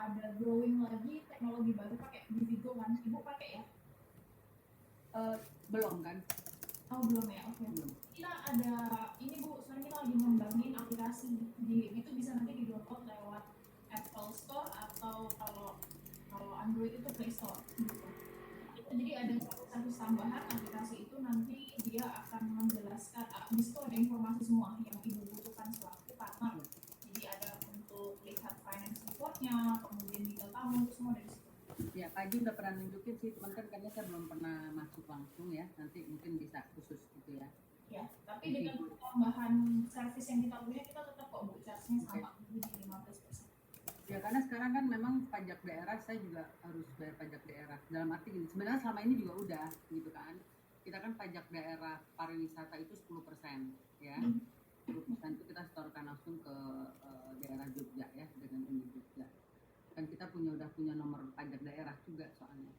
ada growing lagi teknologi baru pakai Bivigo kan? Ibu pakai ya? Belum kan? Oh belum ya, oke. Kita ada ini Bu, sekarang kita lagi ngembangin aplikasi itu bisa nanti di-download lewat Apple Store atau kalau Android itu Play Store gitu. Jadi ada servis tambahan aplikasi itu nanti dia akan menjelaskan di situ ada informasi semua yang Ibu butuhkan selaku partner. Jadi ada untuk lihat finance report-nya, kemudian detail tamu itu semua dari situ. Ya, Pak Haji udah pernah nunjukin sih, teman kan karena saya belum pernah masuk langsung ya, nanti mungkin bisa khusus gitu ya. Ya, tapi dengan tambahan servis yang kita punya kita tetap kok Bu, charge-nya sama, jadi 15%. Ya karena sekarang kan memang pajak daerah saya juga harus bayar pajak daerah. Dalam arti gini, sebenarnya selama ini juga udah gitu kan. Kita kan pajak daerah pariwisata itu 10% ya. 10% itu kita setorkan langsung ke daerah Jogja ya dengan Uni Jogja. Dan kita udah punya nomor pajak daerah juga soalnya.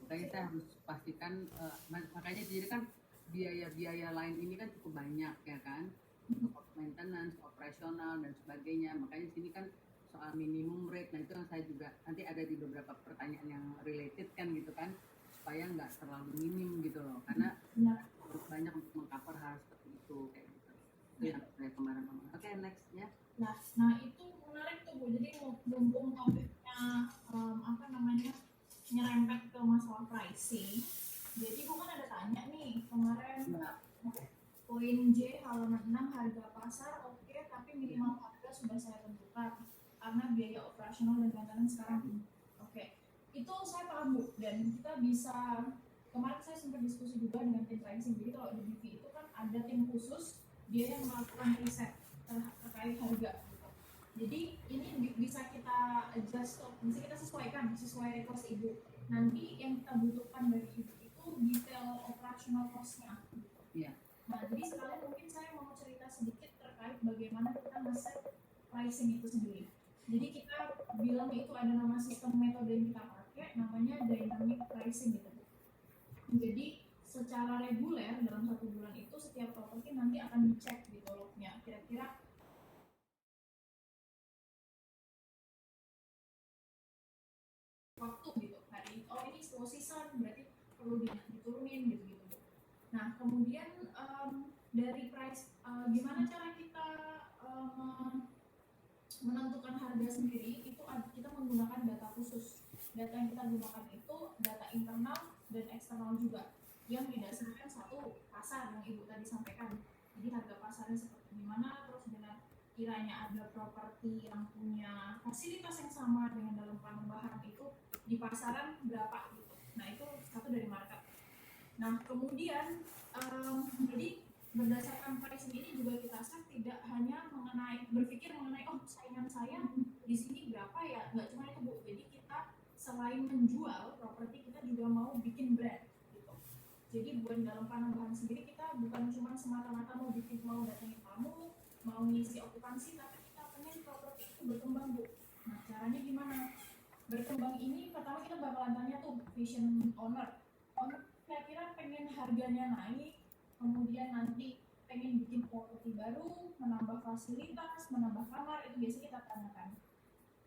Makanya saya harus pastikan makanya jadi kan biaya-biaya lain ini kan cukup banyak ya kan. Untuk maintenance, operasional dan sebagainya. Makanya di sini kan soal minimum rate, nah itu yang saya juga nanti ada di beberapa pertanyaan yang related kan gitu kan, supaya nggak terlalu minim gitu loh, karena banyak untuk mengcover hal seperti itu kayak gitu. Itu yang saya kemarin ngomong. Oke, next ya. Nah itu menarik tuh Bu, jadi mumpung topiknya nyerempet ke masalah pricing. Jadi Bu kan ada tanya nih kemarin poin J halaman 6 harga pasar oke, tapi minimal harga sudah saya tentukan karena biaya operasional dan maintenance sekarang oke. Itu saya paham Bu, dan kita bisa kemarin saya sempat diskusi juga dengan tim pricing. Jadi kalau di BV itu kan ada tim khusus dia yang melakukan riset terkait harga. Jadi ini bisa kita adjust, bisa kita sesuaikan sesuai request Ibu. Nanti yang kita butuhkan dari Ibu itu detail operational cost-nya. Iya. Nah, jadi sekalian mungkin saya mau cerita sedikit terkait bagaimana kita nge-set pricing itu sendiri. Jadi kita bilang itu ada nama sistem metode yang kita pakai, namanya dynamic pricing gitu. Jadi secara reguler dalam 1 bulan itu setiap properti nanti akan dicek di lognya kira-kira waktu gitu hari ini slow season berarti perlu diturunin gitu. Nah kemudian dari price gimana cara kita menentukan harga sendiri itu kita menggunakan data khusus. Data yang kita gunakan itu data internal dan eksternal juga yang didasarkan satu pasar yang Ibu tadi sampaikan. Jadi harga pasarnya seperti gimana, terus dengan kiranya ada properti yang punya fasilitas yang sama dengan dalam Panembahan itu di pasaran berapa gitu. Nah itu satu dari market. Nah kemudian jadi berdasarkan pricing ini juga kita set tidak hanya berpikir mengenai saingan saya di sini berapa ya, nggak cuma itu Bu. Jadi kita selain menjual properti kita juga mau bikin brand gitu. Jadi buat dalam Panembahan sendiri kita bukan cuma semata-mata mau datangin tamu, mau ngisi okupansi, tapi kita pengen properti itu berkembang Bu. Nah caranya gimana? Berkembang ini pertama kita bakalan tanya tuh vision owner kira-kira pengen harganya naik, kemudian nanti pengen bikin properti baru, menambah fasilitas, menambah kamar, itu biasanya kita tanyakan.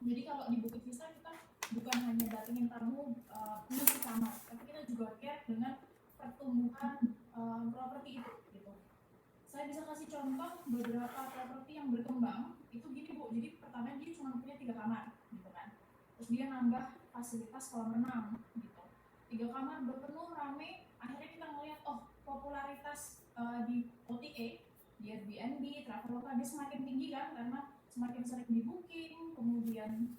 Jadi kalau di Bukit Vista kita bukan hanya datengin tamu ngisi kamar, tapi kita juga care dengan pertumbuhan properti itu gitu. Saya bisa kasih contoh beberapa properti yang berkembang itu gini Bu. Jadi pertama dia cuma punya 3 kamar gitu kan, terus dia nambah fasilitas kolam renang gitu. 3 kamar berpenuh rame, akhirnya kita ngeliat popularitas di OTA, di Airbnb, Traveloka dia semakin tinggi kan, karena semakin sering di booking, kemudian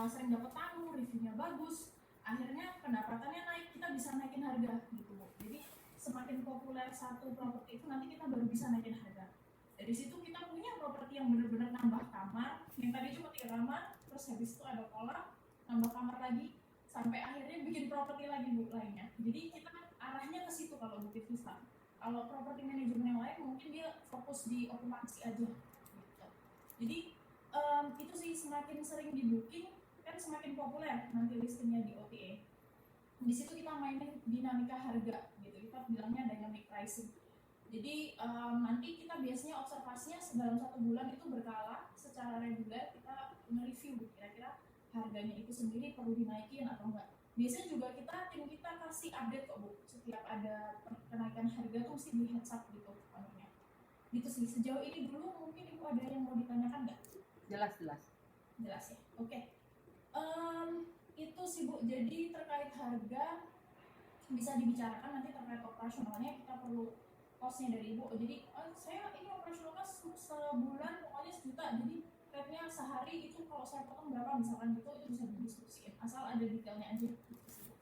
sering dapat tamu, reviewnya bagus, akhirnya pendapatannya naik, kita bisa naikin harga gitu. Jadi semakin populer satu properti itu nanti kita baru bisa naikin harga. Dari situ kita punya properti yang benar-benar nambah kamar, yang tadi cuma 3 kamar, terus habis itu ada kolam, nambah kamar lagi, sampai akhirnya bikin properti lagi Bu lainnya. Jadi kita arahnya ke situ kalau Bukit Vista. Kalau properti manajemen yang lain mungkin dia fokus di okupansi aja gitu. Jadi itu sih semakin sering di booking kan semakin populer nanti listingnya di OTA. Di situ kita mainin dinamika harga gitu. Kita bilangnya dynamic pricing. Jadi nanti kita biasanya observasinya dalam 1 bulan itu berkala secara reguler kita nge-review kira-kira harganya itu sendiri perlu dinaikin atau enggak. Biasanya juga tim kita kasih update kok Bu, setiap ada kenaikan harga tuh mesti di heads up gitu pokoknya. Gitu sih, sejauh ini dulu mungkin Ibu ada yang mau ditanyakan nggak? Jelas. Jelas ya, oke. Itu sih Bu, jadi terkait harga bisa dibicarakan nanti terkait operasionalnya, kita perlu costnya dari Ibu. Jadi saya ini operasionalnya sebulan pokoknya 1 juta, jadi rate-nya sehari itu kalau saya potong berapa misalkan gitu, itu bisa didiskusiin asal ada detailnya aja gitu sih Bu.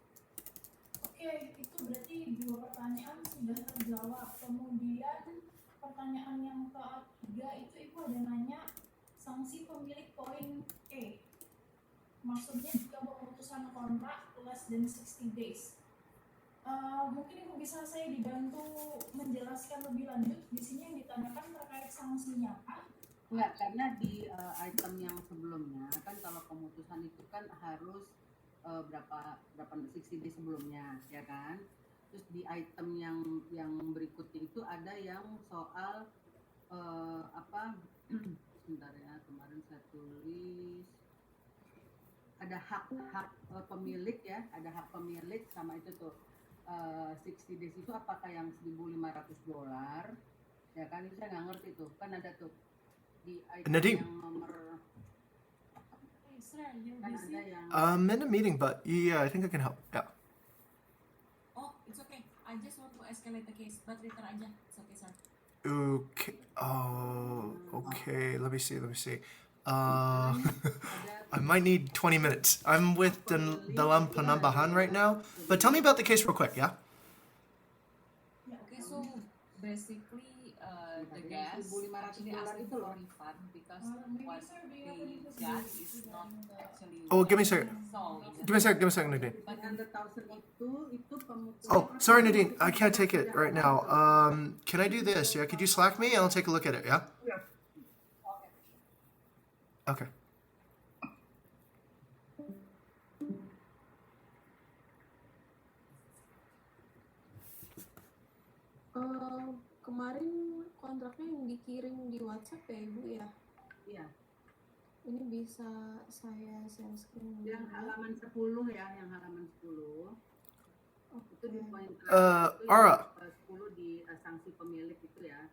Oke, itu berarti 2 pertanyaan sudah terjawab. Kemudian pertanyaan yang ketiga itu Ibu ada nanya sanksi pemilik poin E. Maksudnya jika pemutusan kontrak less than 60 days. Mungkin Ibu bisa saya dibantu menjelaskan lebih lanjut. Di sini yang ditanyakan terkait sanksinya apa? Enggak, karena di item yang sebelumnya kan kalau pemutusan itu kan harus berapa 60 days sebelumnya, ya kan? Terus di item yang berikutnya itu ada yang soal sebentar ya, kemarin saya tulis ada hak pemilik ya, ada hak pemilik sama itu tuh 60 days itu apakah yang $1.500 ya kan, itu saya nggak ngerti tuh, kan ada tuh di item Nadine. yang nomor kan ada yang I'm in a meeting, but yeah, I think I can help. Yeah. Oh, it's okay. I just want to escalate the case, but later aja. It's okay, sir. Okay. Oh, okay. Let me see. ada I might need 20 minutes. I'm with dalam penambahan right now, but tell me about the case real quick, yeah? Okay, so basically, the gas actually asking for refund because what they got is not actually. Oh, give me a second. sold. Give me a second, Nadine. But 100,000 itu pemutusan. Oh, sorry, Nadine. I can't take it right now. Can I do this? Yeah, could you Slack me? I'll take a look at it. Yeah. Okay. Kemarin kontraknya yang dikirim di WhatsApp ya Ibu ya? Iya, Ini bisa saya share screen dulu yang ya? halaman 10 ya, yang halaman 10 itu di Oke. poin Ara. 10 di sanksi pemilik itu ya.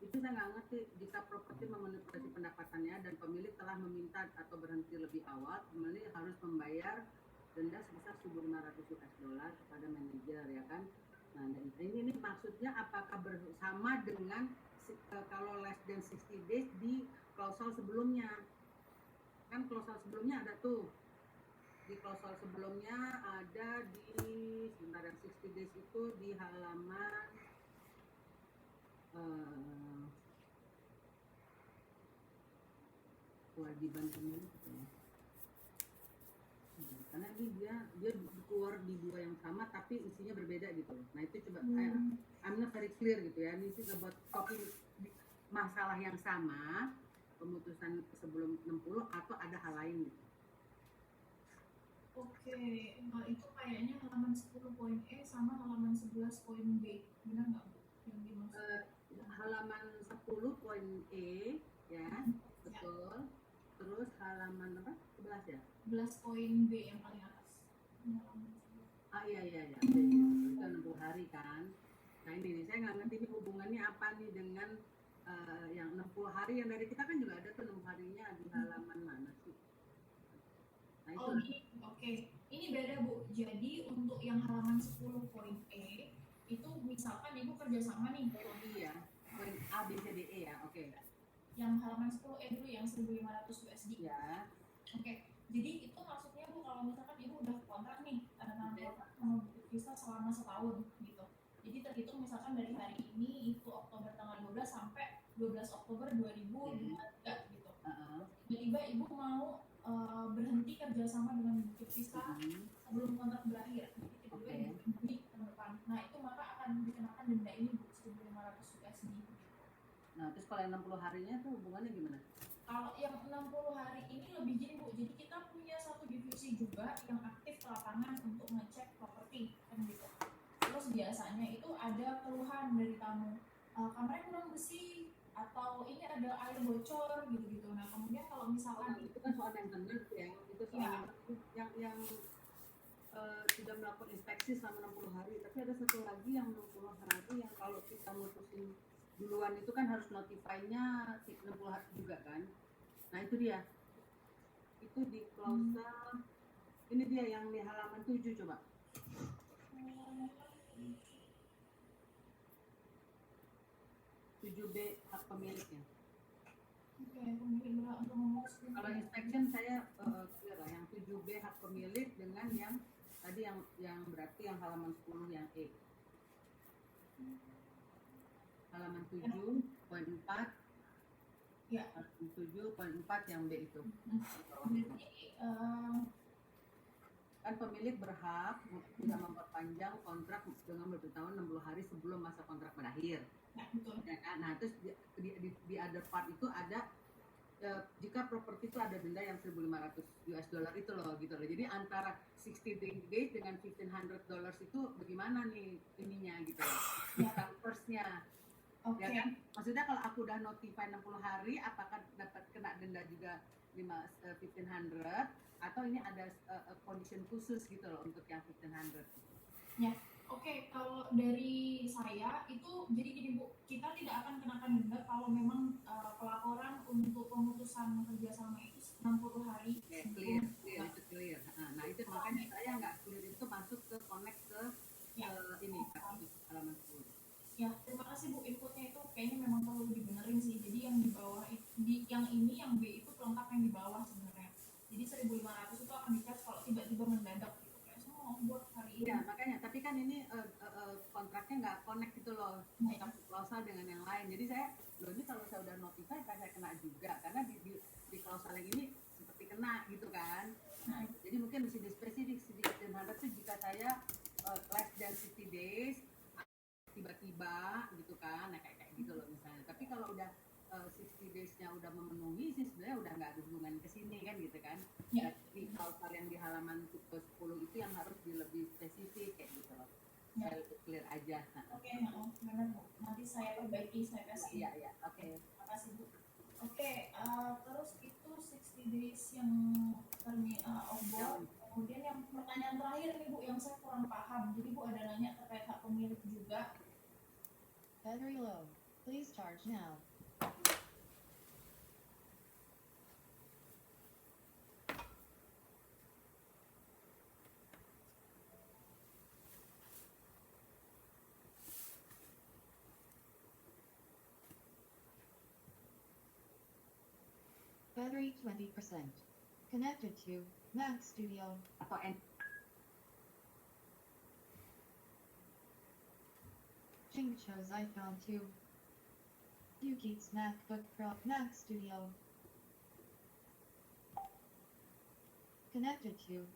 Itu saya nggak ngerti, jika properti memenuhi pendapatannya dan pemilik telah meminta atau berhenti lebih awal, pemilik harus membayar denda sebesar $1.500 kepada manajer, ya kan? Nah, dan ini maksudnya apakah bersama dengan kalau less than 60 days di klausal sebelumnya? Kan klausal sebelumnya ada tuh. Di klausal sebelumnya ada di sebentar, yang 60 days itu di halaman kewajiban pemilik gitu ya. Karena ini dia keluar di 2 yang sama tapi isinya berbeda gitu. Nah itu coba I'm not very clear gitu ya. Ini sih buat topik masalah yang sama, pemutusan sebelum 60 atau ada hal lain gitu. Oke, itu kayaknya halaman 10 poin E sama halaman 11 poin B. Benar nggak Bu? Yang dimaksud? Halaman 10 poin E ya, betul. Terus halaman apa? 11 ya? 11 poin B yang paling atas. Iya. Itu 60 hari kan. Nah ini saya nggak ngerti ini hubungannya apa nih dengan yang 60 hari yang dari kita kan juga ada tuh 60 harinya di halaman mana sih? Nah itu. Oke. Ini beda Bu. Jadi untuk yang halaman 10 poin E itu misalkan Ibu kerjasama nih. Iya. Poin A, B, C, D, E ya. Oke. Yang halaman 10 E dulu yang 1.500 USD. Ya. Oke. Jadi itu maksudnya Bu kalau misalkan Ibu udah kontrak nih tanda tangan kontrak sama Bukit Vista selama setahun gitu. Jadi terhitung misalkan dari hari ini itu Oktober tanggal 12 sampai 12 Oktober 2023 gitu. Tiba-tiba Ibu mau berhenti kerjasama dengan Bukit Vista sebelum kontrak berakhir. Jadi tiba-tiba di tahun depan. Nah itu maka akan dikenakan denda ini Bu, 1.500 USD. Nah terus kalau yang 60 harinya tuh hubungannya gimana? Kalau yang 60 hari ini lebih gini Bu, jadi kita punya satu divisi juga yang aktif ke lapangan untuk ngecek properti kan gitu. Terus biasanya itu ada keluhan dari tamu, kamarnya kurang bersih atau ini ada air bocor gitu-gitu. Nah kemudian kalau misalkan itu kan soal maintenance ya, itu soal Ya. yang sudah melakukan inspeksi selama 60 hari, tapi ada satu lagi yang 60 hari yang kalau kita mutusin duluan itu kan harus notify-nya 60 hari juga kan. Nah itu dia, itu di klausa ini dia yang di halaman 7 coba. 7B hak pemiliknya. Oke, pemilik berhak untuk memutuskan. Kalau inspection saya clear lah, yang 7B hak pemilik dengan yang tadi yang berarti yang halaman 10 yang E. Halaman 7.4. Ya. Halaman 7.4 yang B itu. Jadi Kan pemilik berhak tidak memperpanjang kontrak dengan bertahun 60 hari sebelum masa kontrak berakhir. ya, betul. Ya kan? Nah, terus di other part itu ada jika properti itu ada denda yang 1.500 US dollar itu loh gitu loh. Jadi antara 60 days dengan 1.500 dollars itu bagaimana nih ininya gitu loh. Ya. Transfersnya. Oke. Ya kan? Maksudnya kalau aku udah notify 60 hari apakah dapat kena denda juga 1.500 atau ini ada condition khusus gitu loh untuk yang 1.500. Ya. Oke, kalau dari saya itu jadi gini Bu, kita tidak akan kenakan denda kalau memang pelaporan untuk pemutusan kerjasama itu 60 hari. Okay, clear, itu clear. Nah itu makanya saya nggak clear itu masuk ke connect ke ini halaman 10. Ya, terima kasih Bu, inputnya itu kayaknya memang perlu dibenerin sih. Jadi yang di bawah yang ini yang B itu pelengkap yang di bawah sebenarnya. Jadi 1.500 itu akan di-charge kalau tiba-tiba mendadak gitu. Kayak semua buat hari ini. Ya makanya, tapi kan ini kontraknya nggak connect gitu loh, satu klausal dengan yang lain. Jadi loh ini kalau saya udah notify saya kena juga karena di klausal yang ini seperti kena gitu kan. Nah, jadi mungkin mesti spesifik dan ada tuh jika saya less than 60 days tiba-tiba gitu kan, nah kayak gitu loh misalnya. Tapi kalau udah 60 days-nya udah memenuhi sih sebenarnya udah nggak ada hubungan ke sini kan gitu kan. Ya. Di klausal yang di halaman 10 itu yang harus lebih spesifik kayak gitu loh. Ya. Saya clear aja. Oke, benar Bu. Nanti saya perbaiki, saya kasih. Iya, oke. Terima kasih Bu. Oke, terus itu 60 days yang off-board. Kemudian yang pertanyaan terakhir nih Bu, yang saya kurang paham. Jadi Bu ada nanya terkait hak pemilik juga. Battery low. Please charge now. Battery 20%. Connected to Mac Studio. Atau Jingcho's iPhone 2. Yuki's MacBook Pro Mac Studio. Connected to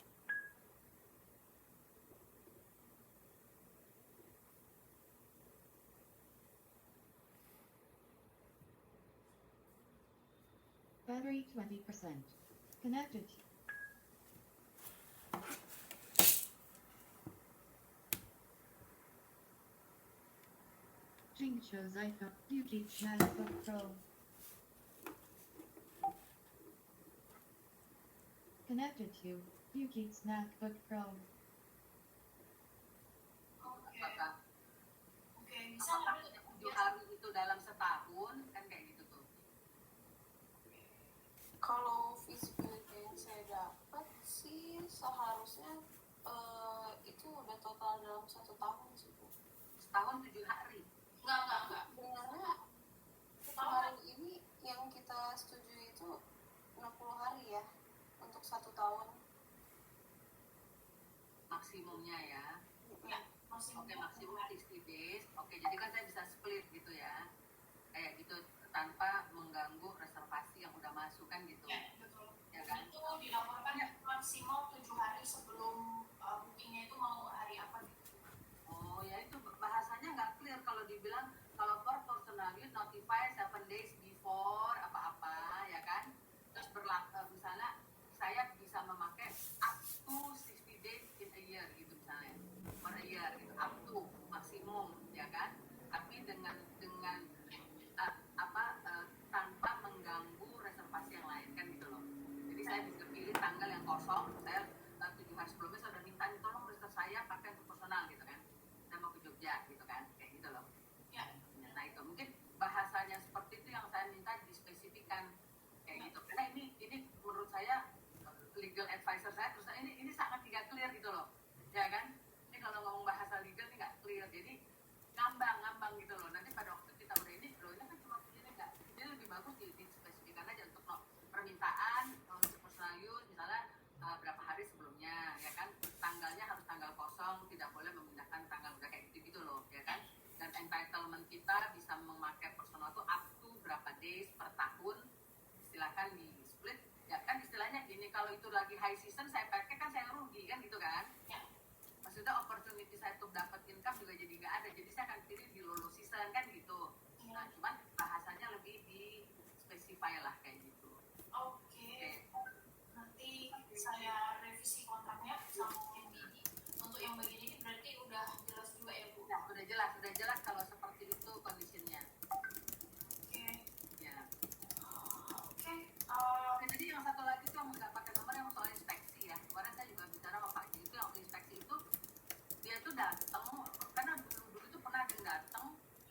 battery 20%. Connected to Jingcho's iPhone, Yuki's MacBook Pro. Connected to Yuki's MacBook Pro. Oke, bisa nggak? 7 hari itu dalam setahun kan kayak gitu tuh. Kalau visibility yang saya dapat sih seharusnya itu udah total dalam 1 tahun sih Bu. Setahun 7 hari. Enggak. Sebenarnya kemarin ini yang kita setujui itu 60 hari ya untuk 1 tahun. Maksimumnya ya. Ya, masih Oke, maksimum 60 days. Oke, jadi kan saya bisa split gitu ya. Kayak gitu tanpa mengganggu reservasi yang udah masuk kan gitu. Ya, betul. Ya kan? Itu dilaporkan maksimal 7 hari sebelum bookingnya itu mau hari apa gitu. Oh ya itu bahasanya nggak clear kalau dibilang kalau for personal use notify 7 days before apa-apa ya kan. Terus misalnya saya bisa memakai up to 60 days in a year gitu misalnya. Per year gitu up to maksimum ya kan. Tapi dengan tanpa mengganggu reservasi yang lain kan gitu loh. tanggal yang kosong, saya 7 hari sebelumnya saya udah minta nih tolong register saya pakai untuk personal gitu kan, saya mau ke Jogja gitu kan, kayak gitu loh. Ya. Nah itu mungkin bahasanya seperti itu yang saya minta dispesifikan kayak gitu, karena ini menurut saya legal advisor saya terus ini sangat tidak clear gitu loh, ya kan? Ini kalau ngomong bahasa legal ini nggak clear, jadi ngambang gitu loh. Nanti pada waktu kita udah ini kan cuma ini nggak, jadi lebih bagus dispesifikan aja untuk permintaan untuk personal use misalnya berapa hari sebelumnya, ya kan? Tanggalnya harus tanggal kosong, tidak boleh memindahkan tanggal udah kayak gitu loh, ya kan? Dan entitlement kita bisa memakai personal itu up to berapa days per tahun, silakan di split, ya kan? Istilahnya gini, kalau itu lagi high season saya pakai kan saya rugi kan gitu kan? Ya. Maksudnya opportunity saya untuk dapat income juga jadi nggak ada, jadi saya akan pilih di low season kan gitu. Nah cuman bahasanya lebih di specify lah kayak gitu. Oke. Nanti saya revisi kontraknya sama yang ini. Untuk yang bagian ini berarti udah jelas juga ya Bu? Nah, udah jelas kalau seperti itu kondisinya. Oke. Ya. Oke. Jadi yang satu lagi tuh yang nggak pakai nomor yang soal inspeksi ya. Kemarin saya juga bicara sama Pak Ji, itu yang inspeksi itu dia tuh datang, karena dulu tuh pernah ada yang datang,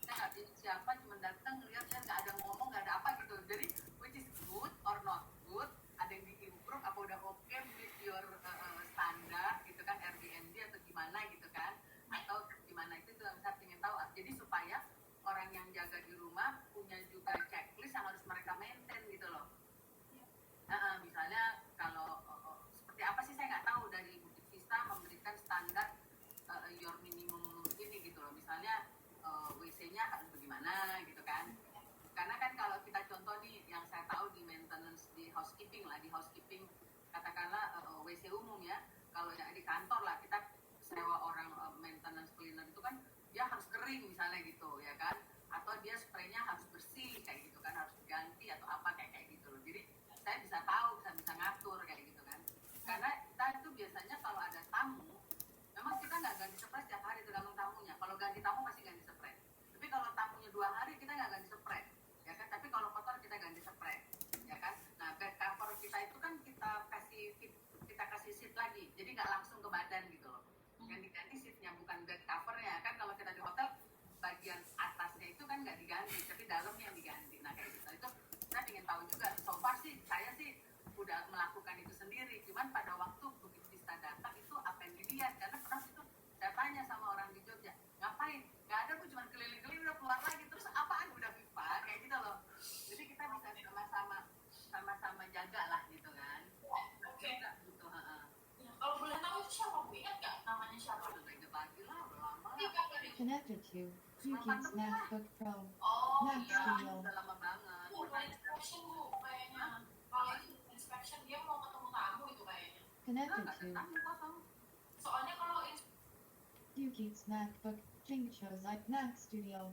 saya nggak tahu siapa, cuma datang lihat nggak ada ngomong, nggak ada apa gitu. Jadi which is good or not good, ada yang di-improve apa udah okay with your standar gitu kan, Airbnb atau gimana gitu kan, atau gimana itu yang saya ingin tahu. Jadi supaya orang yang jaga di rumah punya juga checklist yang harus mereka maintain gitu loh. Misalnya kalau seperti apa sih saya nggak tahu, dari Bukit Vista memberikan standar your minimum ini gitu loh, misalnya WC-nya harus bagaimana gitu kan, karena kan kalau kita contoh nih yang saya tahu di maintenance di housekeeping katakanlah WC umum ya, kalau yang di kantor lah kita sewa orang maintenance cleaner itu kan dia harus kering misalnya gitu ya kan, atau dia spraynya harus bersih kayak gitu kan, harus diganti atau apa kayak gitu loh. Jadi saya bisa tahu, bisa ngatur kayak gitu kan, karena kita itu biasanya kalau ada tamu memang kita nggak ganti spray setiap hari, tergantung tamunya. Kalau ganti tamu pasti ganti spray, tapi kalau tamunya 2 hari kita nggak ganti spray ya kan, tapi kalau kotor kita ganti spray ya kan. Nah bed cover kita itu kan kita kasih sheet lagi, jadi nggak langsung ke badan gitu loh, yang diganti sheetnya bukan bed covernya kan. Kalau kita di hotel bagian atasnya itu kan nggak diganti, tapi dalamnya yang diganti. Nah kayak gitu, itu saya ingin tahu juga. So far sih saya sih udah melakukan itu sendiri, cuman pada waktu Bukit Vista datang itu apa yang dilihat, karena pernah itu saya tanya sama orang di Jogja, ngapain? Nggak ada, aku cuma keliling-keliling udah keluar lagi, terus apaan udah pipa kayak gitu loh. Jadi kita bisa sama-sama jaga lah gitu kan. Oke. Gitu, Kalau boleh tahu itu siapa Bu? Ingat nggak namanya siapa? udah pagi lah, udah lama lah. Connected to UK's MacBook Pro. Oh Mac iya. Studio. Udah lama banget. Bu, mau inspection Bu kayaknya. Kalau itu inspection dia mau ketemu tamu itu kayaknya. Connected Nggak ada to tamu kosong. Soalnya kalau UK's MacBook King shows like Mac Studio.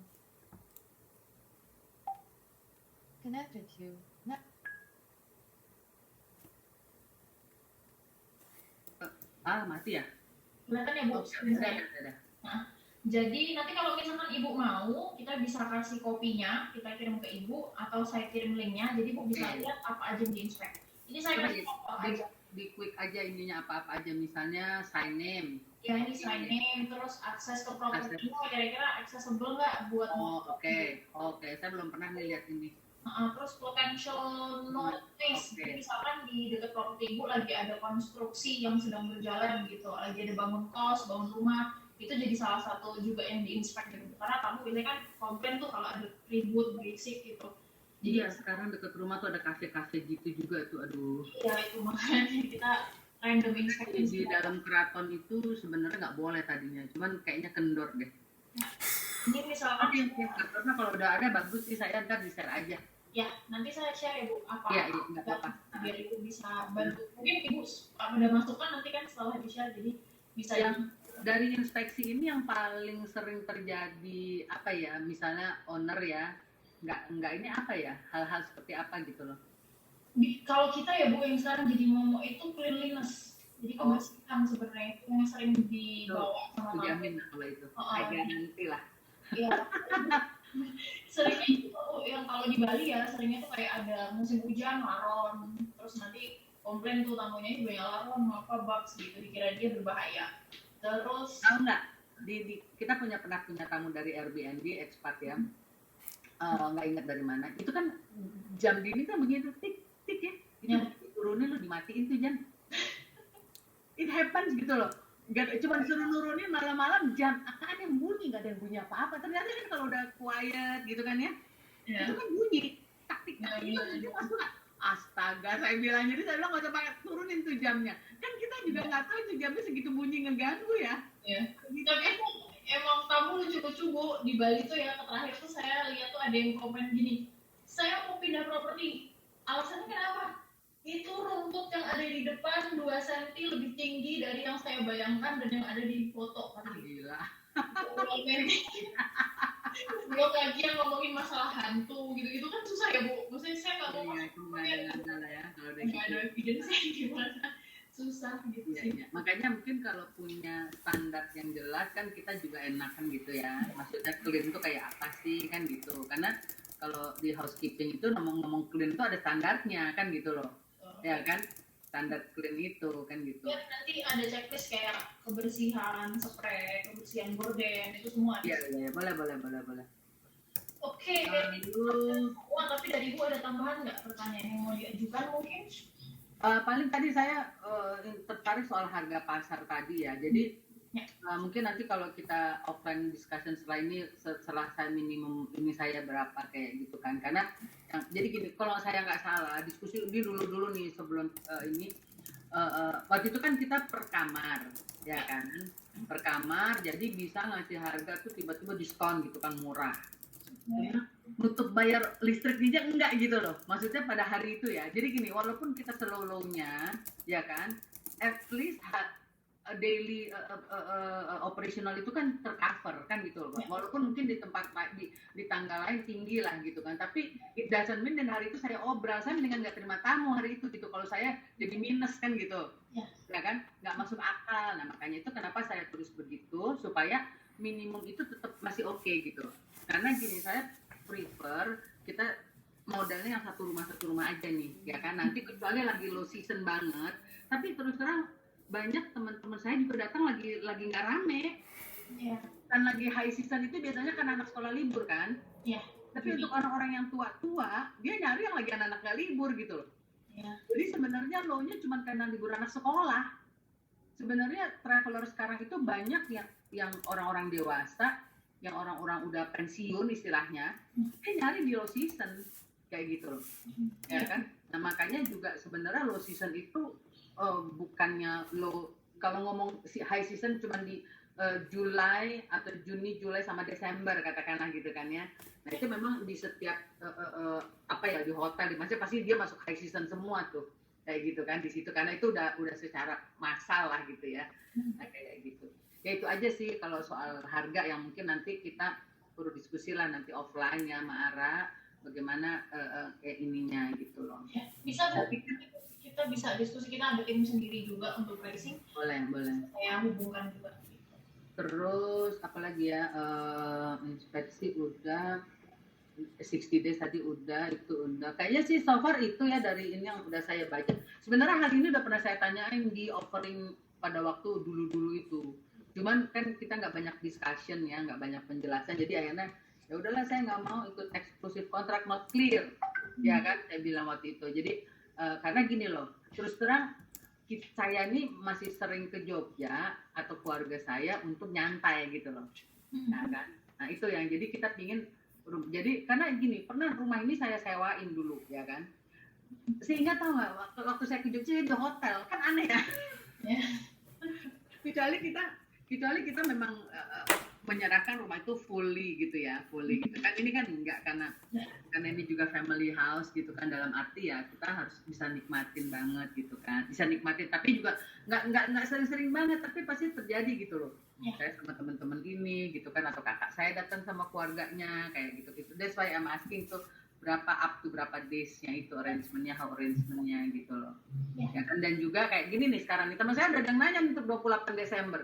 Connected to Mac. Mati ya? kelihatan ya Bu screen saya. Jadi nanti kalau misalkan Ibu mau, kita bisa kasih kopinya, kita kirim ke Ibu, atau saya kirim linknya, jadi Ibu bisa lihat apa aja yang diinspek. Ini saya kasih contoh aja. Di quick aja ininya apa aja, misalnya sign name. Ya ini sign name, terus akses ke propertinya, kira-kira accessible nggak buat Oke, saya belum pernah ngeliat ini. Terus potential noise, Oke. misalkan di dekat properti Ibu lagi ada konstruksi yang sedang berjalan gitu, lagi ada bangun kos, bangun rumah, itu jadi salah satu juga yang diinspek gitu. Karena kamu biasanya kan komplain tuh kalau ada ribut, berisik gitu. Jadi Sekarang deket rumah tuh ada kafe-kafe gitu juga tuh, aduh. ya itu makanya kita random inspect Di dalam keraton itu sebenarnya nggak boleh tadinya, cuman kayaknya kendor deh. Ini misalkan Karena kalau udah ada bagus sih, saya ntar di share aja. ya nanti saya share ya Bu apa Iya, nggak apa-apa. biar Ibu bisa bantu. Mungkin Ibu ada masukan nanti kan setelah di share, jadi bisa Yang dari inspeksi ini yang paling sering terjadi apa ya, misalnya owner ya nggak ini apa ya, hal-hal seperti apa gitu loh. Kalau kita ya Bu yang sekarang jadi momok itu cleanliness, jadi kebersihan sebenarnya itu yang sering dibawa sama Aku tamu. jamin lah kalau itu agak nanti lah. Iya. Seringnya itu yang kalau di Bali ya seringnya tuh kayak ada musim hujan laron, terus nanti komplain tuh tamunya banyak alarm apa bugs gitu, dikira dia berbahaya. Terus Tahu nggak? Kita pernah punya tamu dari Airbnb expat ya. Nggak ingat dari mana. Itu kan jam dini kan begitu tik tik ya. Itu turunin lu dimatiin tuh jam. It happens gitu loh. Gak cuma disuruh nurunin malam-malam jam ada yang bunyi, nggak ada yang bunyi apa-apa. Ternyata kan kalau udah quiet gitu kan ya, itu kan bunyi taktik itu masuk. Astaga, saya bilang, jadi saya bilang nggak usah pakai turunin tuh jamnya. Kan kita juga nggak tahu itu jamnya segitu bunyi ngeganggu ya. Gitu. Tapi emang tamu lucu-lucu di Bali tuh ya, terakhir tuh saya lihat tuh ada yang komen gini, saya mau pindah properti, alasannya kenapa? Itu rumput yang ada di depan 2 cm lebih tinggi dari yang saya bayangkan dan yang ada di foto. Gila. Belum lagi yang ngomongin masalah hantu gitu-gitu kan susah ya Bu. Maksudnya saya nggak mau Iya, itu nggak ada ya kalau udah nggak gitu. ada evidence gimana, susah gitu Iya, sih. iya. Makanya mungkin kalau punya standar yang jelas kan kita juga enakan gitu ya. Maksudnya clean itu kayak apa sih kan gitu. Karena kalau di housekeeping itu ngomong-ngomong clean itu ada standarnya kan gitu loh. Ya kan? Standar clean itu kan gitu. Ya, nanti ada checklist kayak kebersihan spray, kebersihan gorden, itu semua. Iya, iya, boleh. Oke, Lalu, tapi dari Ibu ada tambahan nggak pertanyaan yang mau diajukan mungkin? paling tadi saya tertarik soal harga pasar tadi ya. Jadi mungkin nanti kalau kita offline discussion setelah saya minimum ini saya berapa kayak gitu kan. Karena jadi gini, kalau saya nggak salah diskusi ini dulu nih sebelum ini waktu itu kan kita per kamar ya kan, per kamar, jadi bisa ngasih harga tuh tiba-tiba diskon gitu kan, murah. Nutup bayar listrik aja enggak gitu loh, maksudnya pada hari itu ya. Jadi gini, walaupun kita slow-nya ya kan, at least daily operational itu kan tercover kan gitu loh. Walaupun mungkin di tempat di tanggal lain tinggi lah gitu kan, tapi it doesn't mean dan hari itu saya obral, saya mendingan nggak terima tamu hari itu gitu. Kalau saya jadi minus kan gitu, ya kan, nggak masuk akal. Nah makanya itu kenapa saya tulis begitu, supaya minimum itu tetap masih oke gitu. Karena gini, saya prefer kita modalnya yang satu rumah aja nih, ya kan. Nanti kecuali lagi low season banget, tapi terus terang banyak teman-teman saya juga datang lagi nggak rame. Dan lagi high season itu biasanya kan anak sekolah libur kan. Tapi untuk orang-orang yang tua-tua, dia nyari yang lagi anak-anak nggak libur gitu loh. Jadi sebenarnya low-nya cuma karena libur anak sekolah. Sebenarnya traveler sekarang itu banyak yang orang-orang dewasa, yang orang-orang udah pensiun istilahnya, nyari di low season kayak gitu loh, ya kan. Nah makanya juga sebenarnya low season itu bukannya low, kalau ngomong high season cuma di Juli atau Juni, Juli sama Desember katakanlah gitu kan ya. Nah itu memang di setiap di hotel, maksudnya pasti dia masuk high season semua tuh kayak gitu kan di situ, karena itu udah secara massal lah gitu ya. Nah, kayak gitu. Ya itu aja sih kalau soal harga yang mungkin nanti kita perlu diskusi lah nanti offline ya sama Ara, bagaimana kayak ininya gitu loh. Bisa kita bisa diskusi, kita ada tim sendiri juga untuk pricing. Boleh. Saya hubungkan juga. Terus apalagi ya, inspeksi udah, 60 days tadi udah, itu udah. Kayaknya sih so far itu ya dari ini yang udah saya baca. Sebenarnya hal ini udah pernah saya tanyain di offering pada waktu dulu-dulu itu. Cuman kan kita nggak banyak discussion ya, nggak banyak penjelasan. Jadi akhirnya ya udahlah, saya nggak mau ikut eksklusif kontrak not clear, ya kan? Saya bilang waktu itu. Jadi karena gini loh, terus terang saya ini masih sering ke Jogja atau keluarga saya untuk nyantai gitu loh, nah kan? Nah itu yang jadi kita pingin. Jadi karena gini, pernah rumah ini saya sewain dulu, ya kan? Sehingga tahu nggak, waktu saya ke Jogja di hotel, kan aneh ya. kecuali kita memang menyerahkan rumah itu fully gitu ya, fully gitu kan. Ini kan enggak, karena ini juga family house gitu kan, dalam arti ya kita harus bisa nikmatin banget gitu kan, bisa nikmatin, tapi juga nggak sering-sering banget, tapi pasti terjadi gitu loh. Saya sama teman-teman ini gitu kan, atau kakak saya datang sama keluarganya kayak gitu. That's why I'm asking tuh up to berapa days-nya itu arrangementnya gitu loh. Ya kan, dan juga kayak gini nih sekarang nih, teman saya udah nanya untuk 28 Desember.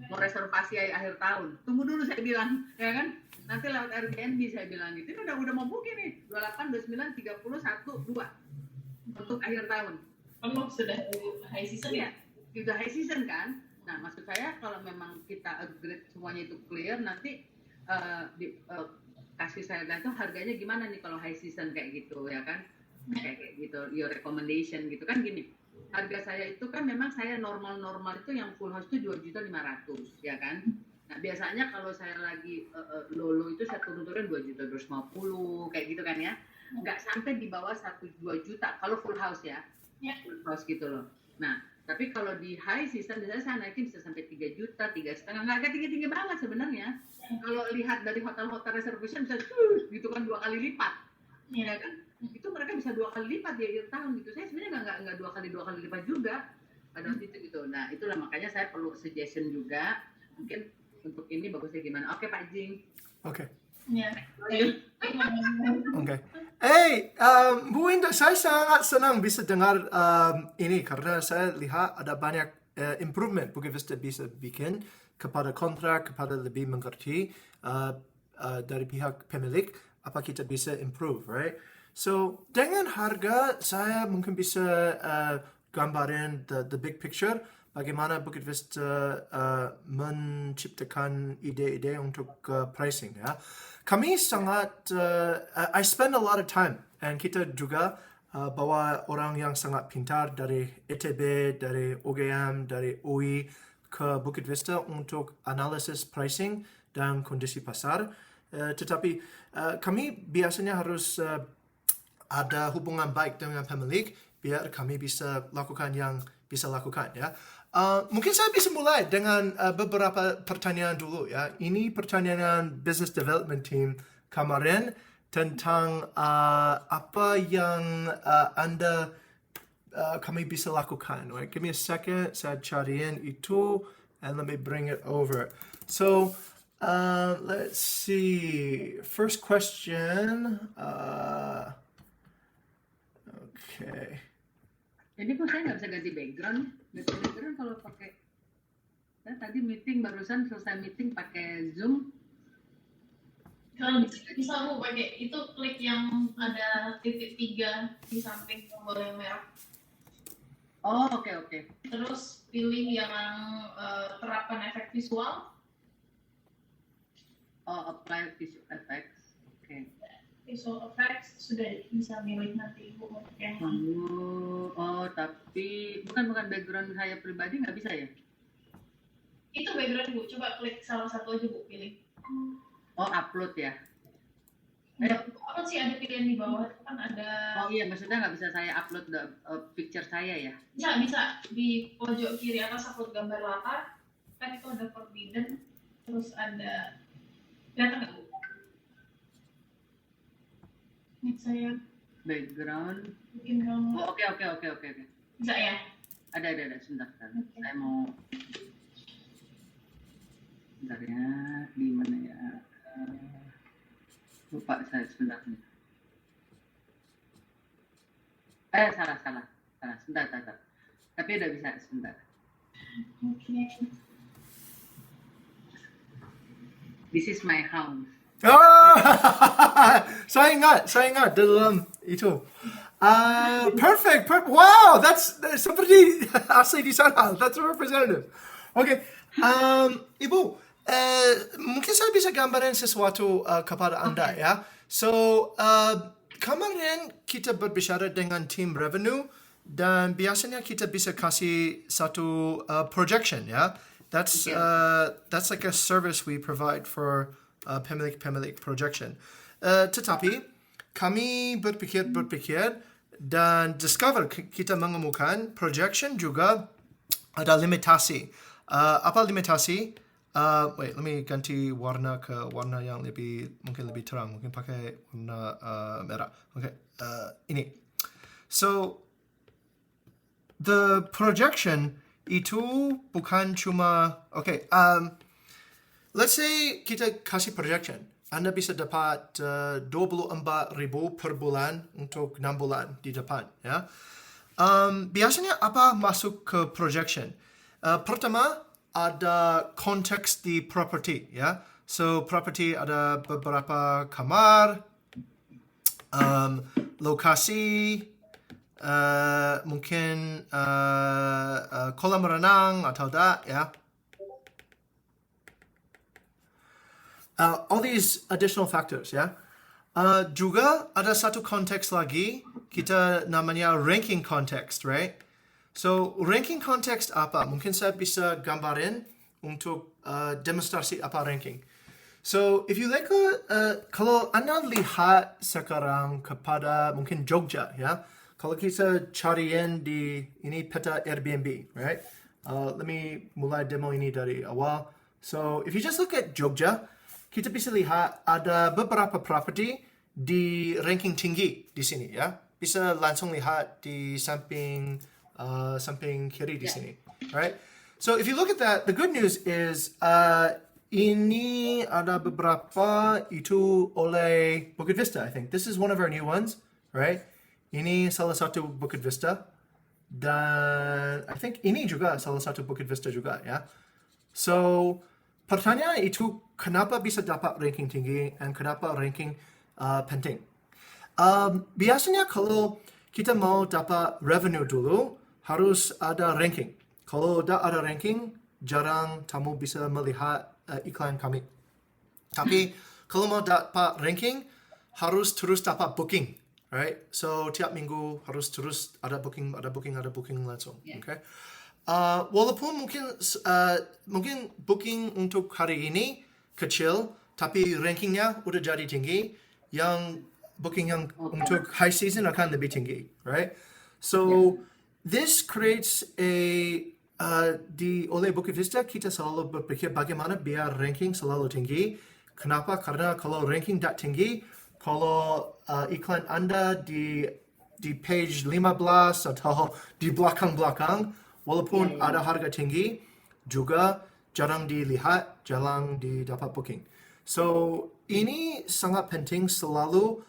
Mau reservasi akhir tahun. Tunggu dulu saya bilang, ya kan? Nanti lewat Airbnb saya bilang gitu. Ini udah mau booking nih. 28, 29, 30, 1, 2 untuk akhir tahun. penuh sudah high season ya. Iya, udah high season kan. Nah, maksud saya kalau memang kita upgrade semuanya itu clear, nanti kasih saya tuh harganya gimana nih kalau high season kayak gitu ya kan? Kayak gitu, your recommendation gitu kan gini. Harga saya itu kan memang saya normal itu yang full house itu 2.500.000 ya kan. Nah biasanya kalau saya lagi low itu saya turun-turun 2.250.000 kayak gitu kan ya. Nggak sampai di bawah 1-2 juta kalau full house ya. Full house gitu loh. Nah tapi kalau di high season biasanya saya naikin bisa sampai 3 juta, 3,5, nggak tinggi-tinggi banget sebenarnya. Kalau lihat dari hotel-hotel reservation bisa gitu kan 2 kali lipat. Ya kan? Itu mereka bisa 2 kali lipat di akhir tahun gitu. Saya sebenarnya nggak 2 kali lipat juga pada waktu itu gitu. Nah itulah makanya saya perlu suggestion juga mungkin untuk ini bagusnya gimana. Oke Pak Jing. Okay. Ya. Okay. Hey, Bu Indah, saya sangat senang bisa dengar ini karena saya lihat ada banyak improvement Bukit Vista bisa bikin kepada kontrak, kepada lebih mengerti dari pihak pemilik apa kita bisa improve, right? So dengan harga saya mungkin bisa gambarin the big picture bagaimana Bukit Vista menciptakan ide-ide untuk pricing ya. Kami sangat I spend a lot of time and kita juga bawa orang yang sangat pintar dari ETB, dari UGM, dari UI ke Bukit Vista untuk analisis pricing dan kondisi pasar. Tetapi kami biasanya harus ada hubungan baik dengan pemilik biar kami bisa lakukan yang bisa lakukan ya. Mungkin saya bisa mulai dengan beberapa pertanyaan dulu ya. Ini pertanyaan business development team kemarin tentang apa yang Anda kami bisa lakukan. Right? Give me a second, saya cariin itu and let me bring it over. So let's see. First question. Okay. Jadi kok saya nggak bisa ganti background? Ganti background kalau pakai. Saya tadi meeting barusan selesai meeting pakai Zoom. Kalau bisa Bu pakai itu klik yang ada titik 3 di samping tombol yang merah. Oh oke. Terus pilih yang terapkan efek visual. Oh apply visual effects. Oke. Visual effects sudah bisa milih nanti Ibu mau pakai yang mana. Oh tapi bukan background saya pribadi nggak bisa ya? Itu background Bu, coba klik salah satu aja Bu, pilih. Oh upload ya? Apa sih ada pilihan di bawah itu kan ada. Oh iya maksudnya nggak bisa saya upload picture saya ya? Bisa di pojok kiri atas upload gambar latar kan itu ada forbidden terus ada kelihatan nggak Bu? Ini saya Background. bikin gambar. Oh oke. Bisa ya? Ada sebentar. Oke. Saya mau. Sebentar ya, di mana ya? Lupa saya sebentar. Salah. Sebentar. Tapi udah bisa sebentar. Oke. This is my house. Oh, saya ingat dalam itu. Perfect. Wow, that's seperti asli di sana. That's a representative. Okay, Ibu, mungkin saya bisa gambarin sesuatu kepada Anda ya. So, kemarin kita berbicara dengan tim revenue dan biasanya kita bisa kasih satu projection ya. That's like a service we provide for pemilik projection. Tetapi kami berpikir dan discover kita menemukan projection juga ada limitasi. Apa limitasi? Wait, let me ganti warna ke warna yang mungkin lebih terang. Mungkin pakai warna merah. Okay, ini. So the projection itu bukan cuma let's say kita kasih projection. Anda bisa dapat 24,000 per bulan untuk 6 bulan di depan ya. Biasanya apa masuk ke projection? Pertama ada konteks di property ya. So property ada beberapa kamar, lokasi, mungkin kolam renang atau tak ya. All these additional factors ya. Juga ada satu konteks lagi kita namanya ranking context, right? So ranking context apa? Mungkin saya bisa gambarin untuk demonstrasi apa ranking. So if you like, kalau Anda lihat sekarang kepada mungkin Jogja ya, kalau kita cariin di ini peta Airbnb, right? Let me mulai demo ini dari awal. So if you just look at Jogja, kita bisa lihat ada beberapa property di ranking tinggi di sini ya. Bisa langsung lihat di samping kiri di sini, right? So if you look at that, the good news is ini ada beberapa itu oleh Bukit Vista, I think. This is one of our new ones, right? Ini salah satu Bukit Vista. Dan I think ini juga salah satu Bukit Vista juga, ya. So, pertanyaan itu kenapa bisa dapat ranking tinggi dan kenapa ranking penting? Biasanya kalau kita mau dapat revenue dulu, harus ada ranking. Kalau tidak ada ranking, jarang tamu bisa melihat iklan kami. Tapi kalau mau dapat ranking, harus terus dapat booking, right? So tiap minggu harus terus ada booking langsung, okay? Walaupun mungkin booking untuk hari ini kecil, tapi rankingnya udah jadi tinggi, yang booking yang untuk high season akan lebih tinggi, right? So this creates oleh Bukit Vista kita selalu berpikir bagaimana biar ranking selalu tinggi. Kenapa? Karena kalau ranking tidak tinggi, kalau iklan Anda di page 15 atau di belakang-belakang, walaupun ada harga tinggi, juga jarang dilihat, jarang didapat booking. So ini sangat penting selalu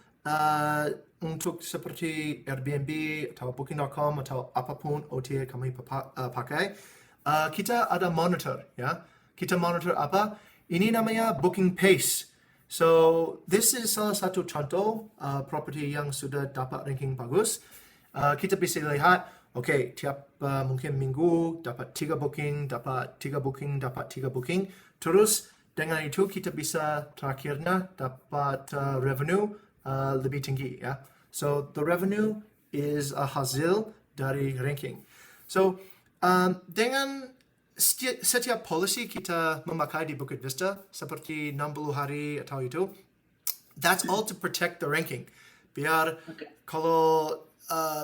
untuk seperti Airbnb atau Booking.com atau apapun OTA kami pakai, kita ada monitor, ya. Kita monitor apa? Ini namanya booking pace. So this is salah satu contoh property yang sudah dapat ranking bagus. Kita bisa lihat, okay, tiap mungkin minggu dapat 3 booking, dapat 3 booking, dapat 3 booking. Terus dengan itu kita bisa terakhirnya dapat revenue lebih tinggi, ya. So the revenue is a hasil dari ranking. So dengan setiap policy kita memakai di Bukit Vista seperti 60 hari atau itu, that's all to protect the ranking. Biar kalau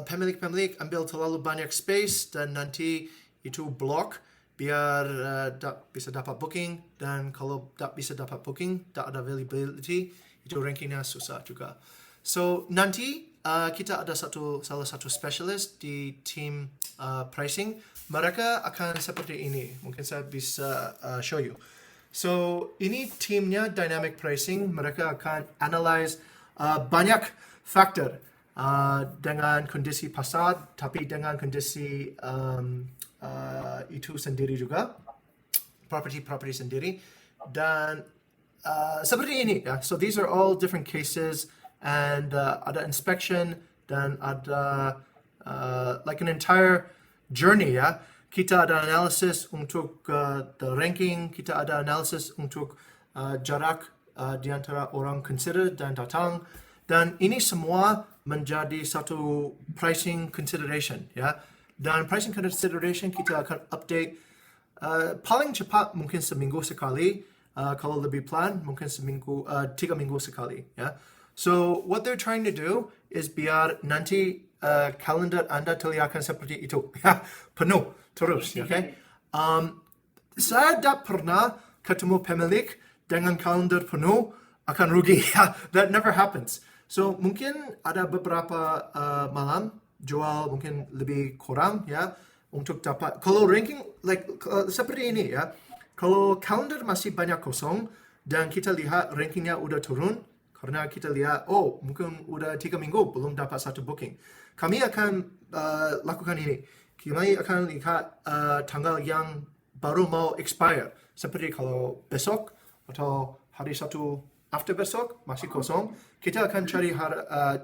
pemilik-pemilik ambil terlalu banyak space dan nanti itu block, biar bisa dapat booking, dan kalau tak bisa dapat booking, tak ada availability, itu rankingnya susah juga. So nanti kita ada salah satu specialist di tim pricing. Mereka akan seperti ini. Mungkin saya bisa show you. So ini timnya dynamic pricing. Mereka akan analyze banyak faktor dengan kondisi pasar, tapi dengan kondisi itu sendiri juga, property sendiri, dan seperti ini, ya. So these are all different cases, and ada inspection, dan ada like an entire journey, ya. Kita ada analysis untuk the ranking, kita ada analysis untuk jarak di antara orang consider dan datang, dan ini semua menjadi satu pricing consideration, ya. Dan pricing consideration kita akan update paling cepat mungkin seminggu sekali. Kalau lebih plan, mungkin 3 minggu sekali, ya. So what they're trying to do is biar nanti kalender Anda terlihat seperti itu, ya, penuh terus, okay? Saya tak pernah ketemu pemilik dengan kalender penuh akan rugi, ya. That never happens. So mungkin ada beberapa malam jual mungkin lebih kurang, ya, untuk dapat. Kalau ranking like seperti ini, ya. Kalau kalender masih banyak kosong dan kita lihat rankingnya udah turun, karena kita lihat, oh mungkin udah 3 minggu belum dapat satu booking, kami akan lakukan ini. Kami akan lihat tanggal yang baru mau expire. Seperti kalau besok atau hari Sabtu after besok masih kosong, kita akan cari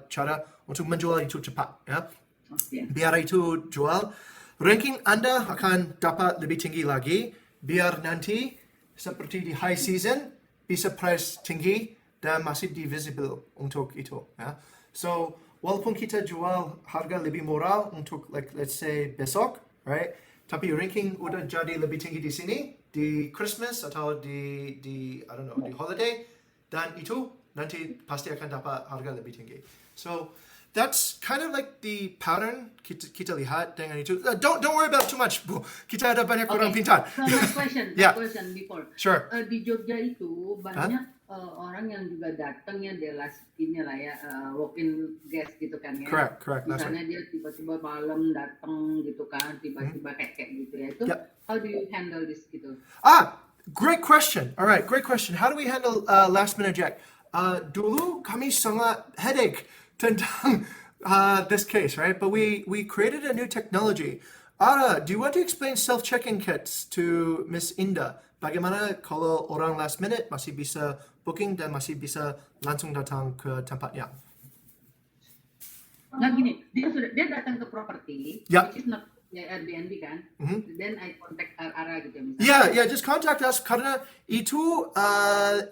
cara untuk menjual itu cepat, ya. Oke. Biar itu jual, ranking Anda akan dapat lebih tinggi lagi. Biar nanti seperti di high season bisa price tinggi dan masih di visible untuk itu. Ya. So walaupun kita jual harga lebih murah untuk like let's say besok, right? Tapi ranking udah jadi lebih tinggi di sini di Christmas atau di I don't know di holiday dan itu nanti pasti akan dapat harga lebih tinggi. So that's kind of like the pattern kita lihat dengan itu. Don't worry about too much, Bu. Kita ada banyak orang pintar. So next question, Yeah. question before. Sure. Di Jogja itu banyak orang yang juga datang ya di last ini lah ya walk-in guest gitu kan ya. Correct. That's Misalnya right. dia tiba-tiba malam datang gitu kan, tiba-tiba kayak gitu ya. Itu Yep. how do you handle this gitu? Great question. All right, great question. How do we handle last minute Jack? Dulu kami sangat headache tentang this case, right? But we created a new technology. Ara, do you want to explain self-check-in kits to Miss Inda? Bagaimana kalau orang last minute masih bisa booking dan masih bisa langsung datang ke tempatnya? Nah gini, dia datang ke property, Yeah. which is not ya Airbnb kan. Then I contact Ara gitu ya misalnya. Yeah, just contact us karena itu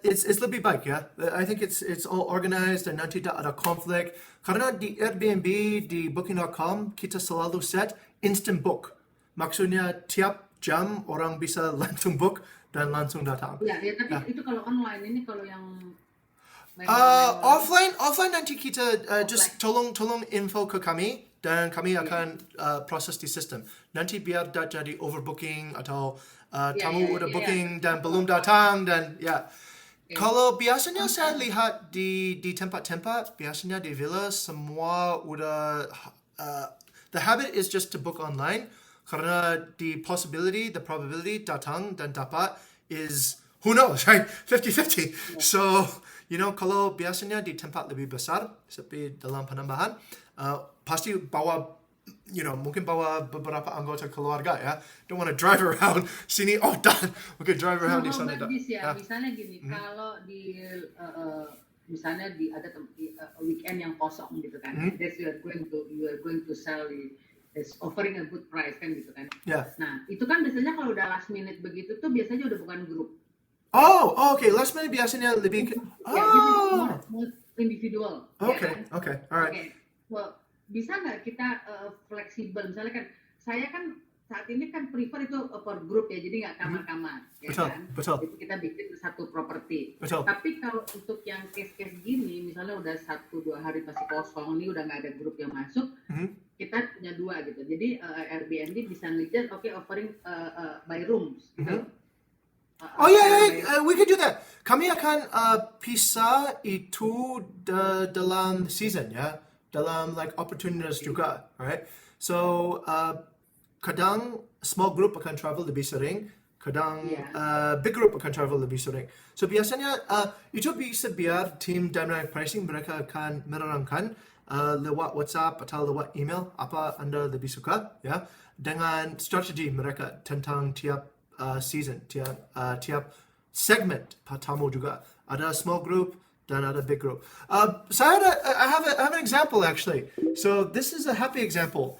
it's lebih baik ya. I think it's all organized dan nanti tak ada konflik. Karena di Airbnb, di booking.com kita selalu set instant book. Maksudnya tiap jam orang bisa langsung book dan langsung datang. Ya, tapi itu kalau online, ini kalau yang Offline nanti kita just tolong info ke kami dan kami akan proses di sistem. Nanti biar tak jadi overbooking atau tamu udah booking dan belum datang dan ya. Kalau biasanya saya lihat di tempat-tempat, biasanya di villa semua udah the habit is just to book online karena the probability datang dan dapat is who knows, right? 50-50. So, kalau biasanya di tempat lebih besar, seperti dalam penambahan, pasti bawa, mungkin bawa beberapa anggota keluarga ya. Don't want to drive around sini, done. Okay, drive around di sana. Misalnya gini, kalau di misalnya ada weekend yang kosong gitu kan, that's you are going to sell is offering a good price kan gitu kan. Yeah. Nah, itu kan biasanya kalau udah last minute begitu tuh biasanya udah bukan grup. Okay. Last minute biasanya lebih. Ya, more individual. Okay, Ya kan? alright. Okay. Well, bisa nggak kita fleksibel? Misalnya kan saya kan saat ini kan prefer itu per grup ya, jadi nggak kamar-kamar, ya kan? Betul. Jadi kita bikin satu properti. Betul. Tapi kalau untuk yang case-case gini, misalnya udah 1-2 hari pasti kosong, ini udah nggak ada grup yang masuk, kita punya 2 gitu. Jadi Airbnb bisa ngejar, offering by rooms. Gitu. We could do that. Kami akan pisah itu dalam season ya, dalam like opportunities juga, right? So kadang small group akan travel lebih sering, kadang big group akan travel lebih sering. So biasanya itu bisa biar tim dynamic pricing mereka akan menerangkan lewat WhatsApp atau lewat email apa Anda lebih suka ya, dengan strategi mereka tentang tiap season, tiap segment tamu juga. Ada small group dan ada big group. I have an example actually. So this is a happy example.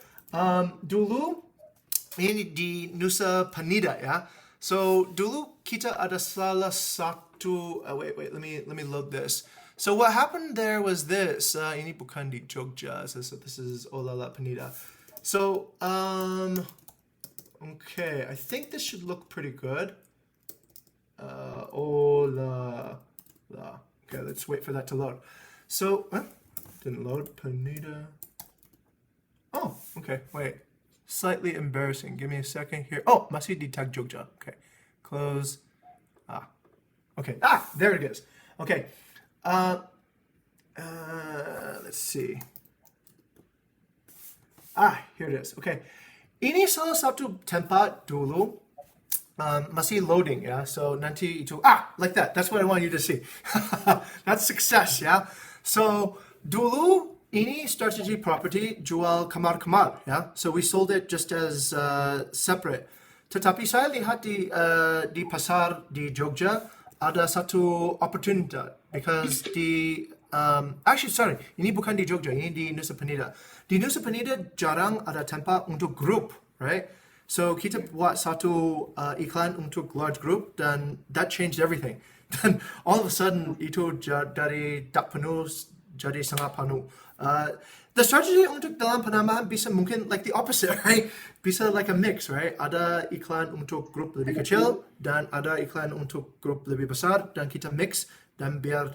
Dulu ini di Nusa Penida ya. So dulu kita ada salah satu. Wait. Let me load this. So what happened there was this. Ini bukan di Jogja. So this is Olala Penida. So okay, I think this should look pretty good. Okay, let's wait for that to load. So, didn't load. Penida. Oh, okay, wait. Slightly embarrassing. Give me a second here. Oh, masih di tag Jogja. Okay, close. Okay. There it is. Okay. Let's see. Here it is. Okay. Ini salah satu tempat dulu masih loading ya. So nanti itu like that. That's what I want you to see. That's success ya. So dulu ini strategy property jual kamar-kamar ya. So we sold it just as separate. Tetapi saya lihat di pasar di Jogja ada satu opportunity because di actually sorry, ini bukan di Jogja, ini di Nusa Penida. Di Nusa Penida jarang ada tempat untuk grup, right? So kita buat satu iklan untuk large group dan that changed everything. Dan all of a sudden itu dari tak penuh jadi sangat penuh. The strategy untuk dalam penambahan bisa mungkin like the opposite, right? Bisa like a mix, right? Ada iklan untuk grup lebih kecil dan ada iklan untuk grup lebih besar dan kita mix dan biar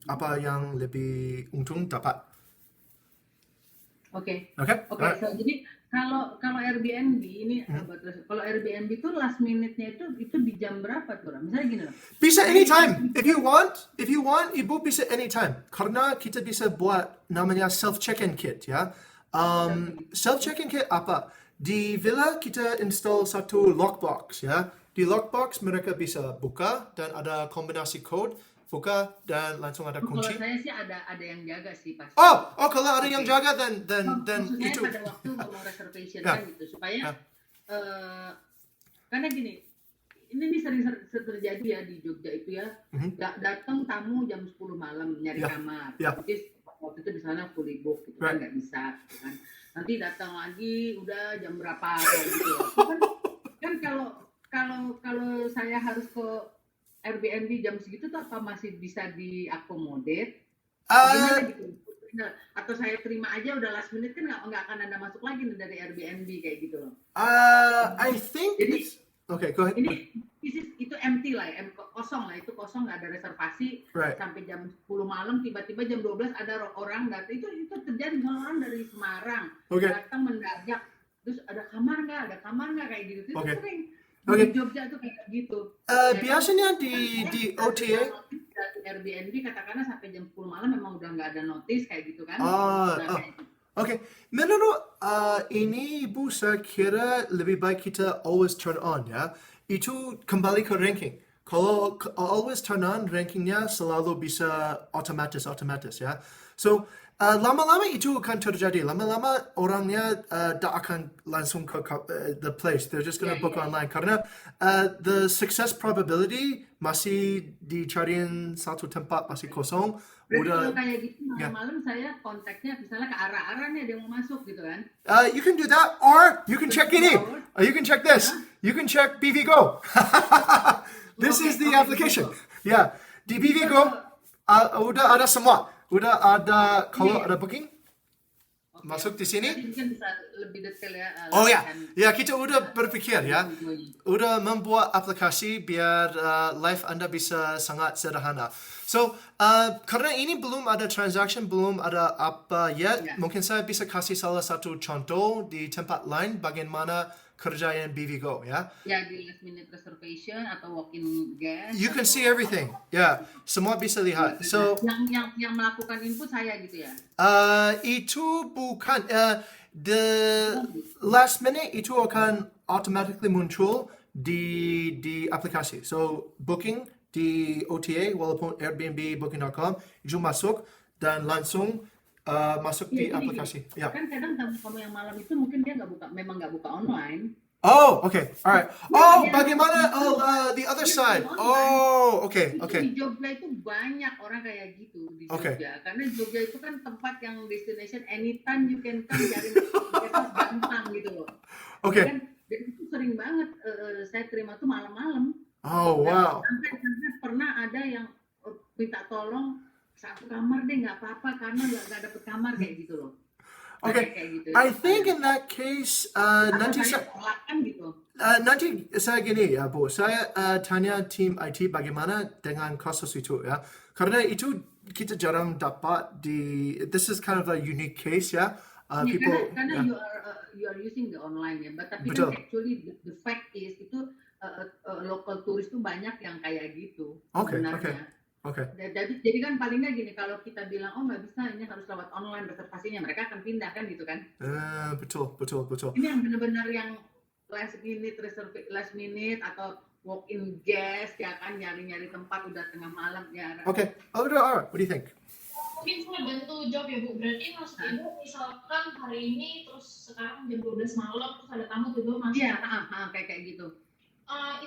apa yang lebih untung dapat. Oke. Okay? Oke, so jadi kalau Airbnb ini kalau Airbnb itu last minute-nya itu di jam berapa tuh? Misalnya gini loh. Bisa anytime. If you want, ibu bisa anytime. Karena kita bisa buat namanya self check-in kit, ya. Self check-in kit apa? Di villa kita install satu lockbox, ya. Di lockbox mereka bisa buka dan ada kombinasi code. Buka dan langsung ada Kalau kunci. saya sih ada yang jaga sih pasti. Oh, kalau ada yang jaga dan Maksudnya itu. pada waktu mau reservation Ya. kan gitu supaya karena gini ini sering terjadi ya di Jogja itu ya datang tamu jam 10 malam nyari Ya. kamar. Ya. Jadi waktu itu di sana fully book gitu kan nggak bisa gitu kan. Nanti datang lagi udah jam berapa kayak gitu. Kan kalau saya harus ke Airbnb jam segitu tuh apa masih bisa diakomodir? Gimana gitu? Atau saya terima aja udah last minute kan nggak akan ada masuk lagi nih dari Airbnb kayak gitu loh. I think Jadi- it's okay. Go ahead. Ini itu empty lah, kosong lah, itu kosong nggak ada reservasi Right. sampai jam 10 malam tiba-tiba jam 12 ada orang datang itu terjadi orang dari Semarang Okay. datang mendadak terus ada kamar nggak kayak gitu itu Okay. sering Okay. di Jogja tuh kayak gitu. Biasanya di OTA. Dari Airbnb katakanlah sampai jam 10 malam memang udah nggak ada notice kayak gitu kan. Ah, Udah kayak gitu. Okay, menurut ini ibu saya kira lebih baik kita always turn on, ya. Itu kembali ke ranking. Kalau always turn on, rankingnya selalu bisa otomatis, ya. So lama-lama itu akan terjadi. Lama-lama orangnya tak akan langsung ke the place. They're just gonna book online karena the success probability masih dicariin satu tempat masih kosong. Berarti Udah. kalau kayak gitu malam-malam saya kontaknya misalnya ke arah-arah nih ada yang mau masuk gitu kan. You can do that, or you can check ini. Or you can check this. You can check BV Go. This is the application. Yeah, di BV Go udah ada semua. Udah ada kalau ada booking masuk di sini. Jadi mungkin bisa lebih detail ya. Oh ya, ya kita udah berpikir ya, udah membuat aplikasi biar life Anda bisa sangat sederhana. So karena ini belum ada transaction, belum ada apa yet, mungkin saya bisa kasih salah satu contoh di tempat lain bagaimana kerjaan BV Go, ya. Ya di last minute reservation atau walk-in guest. You can see everything, ya. Semua bisa lihat. So yang melakukan input saya gitu ya. itu bukan the last minute itu akan automatically muncul di aplikasi. So booking di OTA walaupun Airbnb booking.com itu masuk dan langsung masuk di aplikasi. Ya. Kan kadang tamu yang malam itu mungkin dia memang nggak buka online. Oh, okay, alright. Oh, bagaimana? Oh, the other side. Oh, okay, Itu okay. di Jogja itu banyak orang kayak gitu di Jogja. Okay. Karena Jogja itu kan tempat yang destination anytime you can come cari bebas gampang gitu loh. Okay. Dan itu sering banget saya terima tuh malam-malam. Oh, wow. Sampai pernah ada yang minta tolong satu kamar deh nggak apa-apa karena nggak dapet kamar kayak gitu loh. Okay. Kayak gitu. I think in that case, nanti saya tolakkan gitu. nanti saya gini ya Bu, saya tanya tim IT bagaimana dengan kasus itu ya. Karena itu kita jarang dapat di. This is kind of a unique case ya. People. Karena Yeah. you are using the online ya, tapi Betul. kan actually the fact is itu local turis tuh banyak yang kayak gitu Okay, sebenarnya. Okay. Jadi kan palingnya gini kalau kita bilang oh nggak bisa ini harus lewat online reservasinya mereka akan pindah kan gitu kan. Betul. Ini yang benar-benar yang last minute atau walk-in guest ya kan nyari-nyari tempat udah tengah malam ya. Okay. Alright. What do you think? Mungkin saya bantu jawab ya Bu. Berarti maksud Ibu misalkan hari ini terus sekarang jam 12 malam terus ada tamu tiba masuk. Iya, kayak gitu.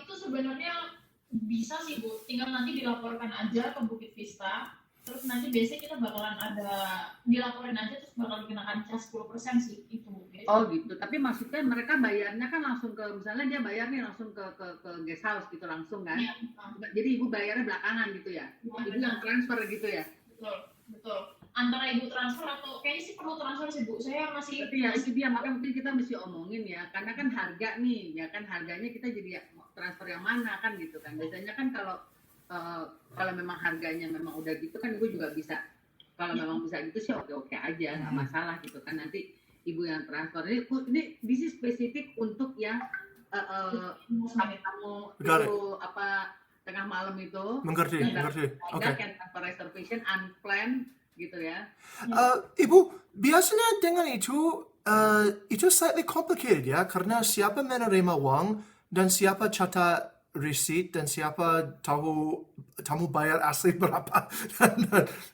Itu sebenarnya bisa sih Bu, tinggal nanti dilaporkan aja ke Bukit Vista. Terus nanti biasanya kita bakalan ada dilaporin aja terus bakal dikenakan cas 10% sih itu. Biasanya. Oh gitu. Tapi maksudnya mereka bayarnya kan langsung ke, misalnya dia bayar nih langsung ke guest house gitu langsung kan? Iya, Jadi ibu bayarnya belakangan gitu ya? Ibu yang transfer gitu ya? betul. Antara ibu transfer atau kayaknya sih perlu transfer sih bu. Saya masih Tapi ya itu dia, makanya mungkin kita mesti omongin ya, karena kan harga nih, ya kan harganya kita jadi ya, mau transfer yang mana kan gitu kan. Biasanya kan kalau memang harganya memang udah gitu kan ibu juga bisa, kalau memang bisa gitu sih oke aja, nggak masalah gitu kan. Nanti ibu yang transfer ini this is spesifik untuk yang kamu Got it. itu apa tengah malam itu. Mengerti. Ada kan tanpa reservation unplanned gitu ya. Ibu, biasanya dengan itu slightly complicated ya, karena siapa menerima uang dan siapa catat receipt dan siapa tahu tamu bayar asli berapa dan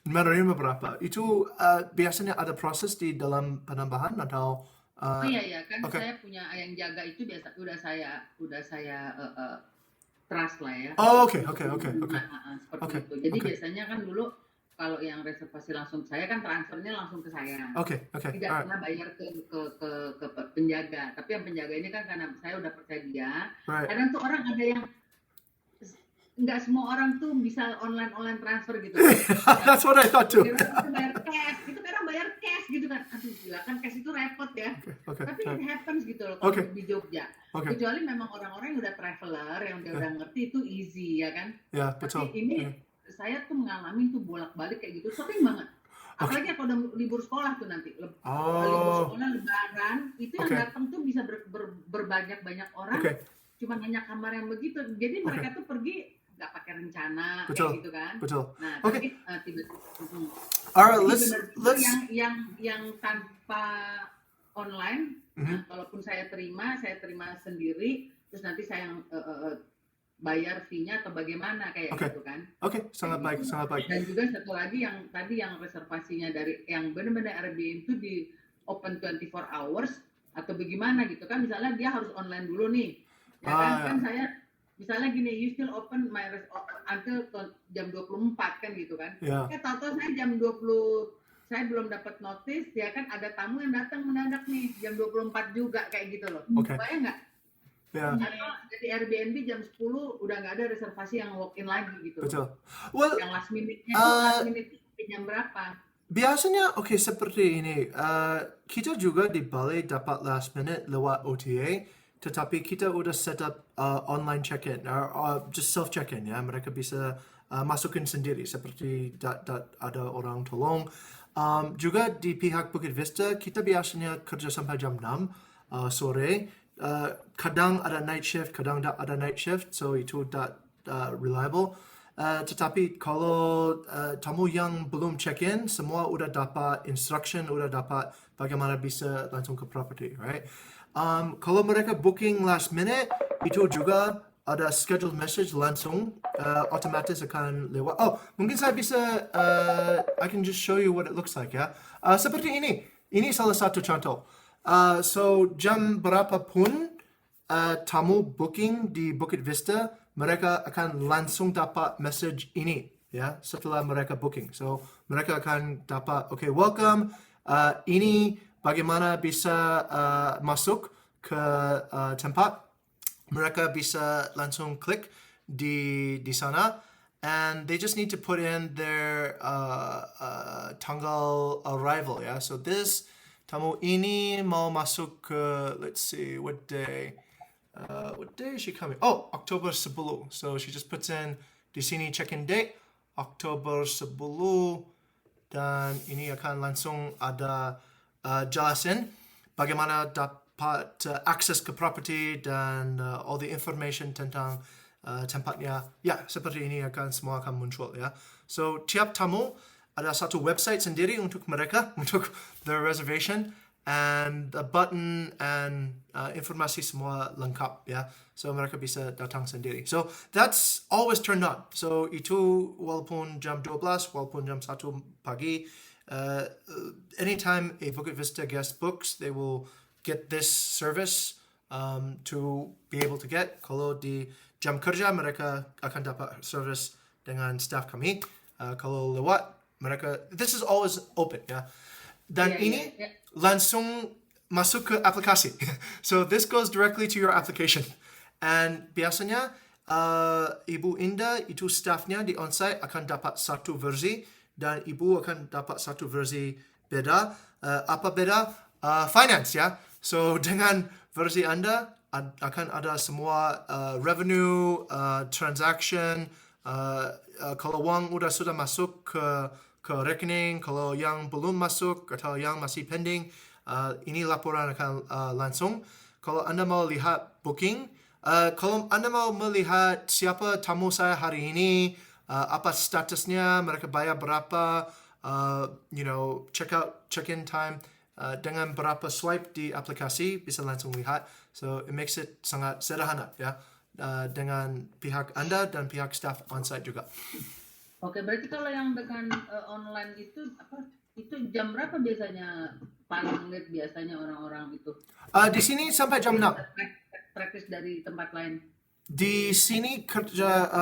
menerima berapa. Itu biasanya ada proses di dalam penambahan atau Oh iya kan okay. saya punya yang jaga itu biasa udah saya trust lah ya. Oh, oke. Seperti Oke, itu. Jadi oke. biasanya kan dulu kalau yang reservasi langsung saya kan transfernya langsung ke saya. Oke. Tidak Alright. pernah bayar ke penjaga. Tapi yang penjaga ini kan karena saya udah percaya dia. Right. Kadang tuh orang ada yang nggak semua orang tuh bisa online transfer gitu. That's what I thought too. Bayar cash, itu kadang bayar cash gitu kan. Aduh gila kan cash itu repot ya. Okay. Tapi it happens gitu loh kalau Okay. di Jogja. Okay. Kecuali memang orang-orang yang udah traveler, yang udah ngerti itu easy ya kan. Ya, betul. Tapi ini saya tuh mengalami tuh bolak-balik kayak gitu, sering banget. Apalagi kalau udah libur sekolah tuh nanti. Libur sekolah, lebaran, itu yang datang tuh bisa berbanyak-banyak orang. Okay. Cuma hanya kamar yang begitu. Jadi mereka tuh pergi nggak pakai rencana Betul. kayak gitu kan. Betul. Nah, Okay. tapi tiba-tiba Alright, jadi let's yang tanpa online, nah, kalaupun saya terima sendiri, terus nanti saya yang bayar fee-nya atau bagaimana kayak Okay. gitu kan. Oke, sangat baik. Dan juga satu lagi yang tadi yang reservasinya dari yang benar-benar Airbnb itu di open 24 hours atau bagaimana gitu kan, misalnya dia harus online dulu nih. Ya kan saya misalnya gini, you still open until jam 24 kan gitu kan. Ya. Tahu-tahu saya jam 20 saya belum dapat notice ya kan, ada tamu yang datang mendadak nih jam 24 juga kayak gitu loh. Oke. Bayang nggak? Ya. Atau dari Airbnb jam 10 udah nggak ada reservasi yang walk-in lagi gitu. Betul. Well, Yang last minute-nya jam berapa? biasanya seperti ini. Kita juga di Bali dapat last minute lewat OTA, tetapi kita udah set up online check-in, just self check-in ya. Mereka bisa masukin sendiri seperti ada orang tolong. Juga di pihak Bukit Vista kita biasanya kerja sampai jam 6 sore. Kadang ada night shift, kadang tak ada night shift, so itu tak reliable. Tetapi kalau tamu yang belum check-in, semua udah dapat instruction, udah dapat bagaimana bisa langsung ke property, right? Kalau mereka booking last minute, itu juga ada scheduled message langsung otomatis akan lewat. Oh, mungkin saya bisa I can just show you what it looks like ya. Seperti ini salah satu contoh. So jam berapapun tamu booking di Bukit Vista, mereka akan langsung dapat message ini ya setelah mereka booking. So mereka akan dapat welcome, ini bagaimana bisa masuk ke tempat. Mereka bisa langsung klik di sana, and they just need to put in their tanggal arrival ya. So this tamu ini mau masuk ke, let's see, what day is she coming? Oh, Oktober 10. So she just puts in di sini check-in date Oktober 10, dan ini akan langsung ada jelasin bagaimana dapat akses ke property dan all the information tentang tempatnya. Ya, seperti ini semua akan muncul ya. So tiap tamu ada satu website sendiri untuk mereka, untuk the reservation, and a button and informasi semua lengkap ya. So mereka bisa datang sendiri. So that's always turned on. So itu walaupun jam 12, walaupun jam 1 pagi, anytime a Bukit Vista guest books, they will get this service to be able to get. Kalau di jam kerja mereka akan dapat service dengan staff kami. Kalau lewat mereka, this is always open ya. Dan Iya, ini iya. langsung masuk ke aplikasi. So this goes directly to your application. And biasanya Ibu Indah itu staffnya di onsite akan dapat satu versi dan Ibu akan dapat satu versi beda. Apa beda? Finance ya. So dengan versi Anda akan ada semua revenue, transaction, kalau uang sudah masuk ke rekening, kalau yang belum masuk atau yang masih pending, ini laporan akan langsung. Kalau Anda mau lihat booking, kalau Anda mau melihat siapa tamu saya hari ini, apa statusnya, mereka bayar berapa, check-in time, dengan berapa swipe di aplikasi bisa langsung lihat. So it makes it sangat sederhana ya, dengan pihak Anda dan pihak staff onsite juga. Oke, berarti kalau yang dengan online itu itu jam berapa biasanya paling late biasanya orang-orang itu? Di sini sampai jam 6. Praktis dari tempat lain. Di sini kerja,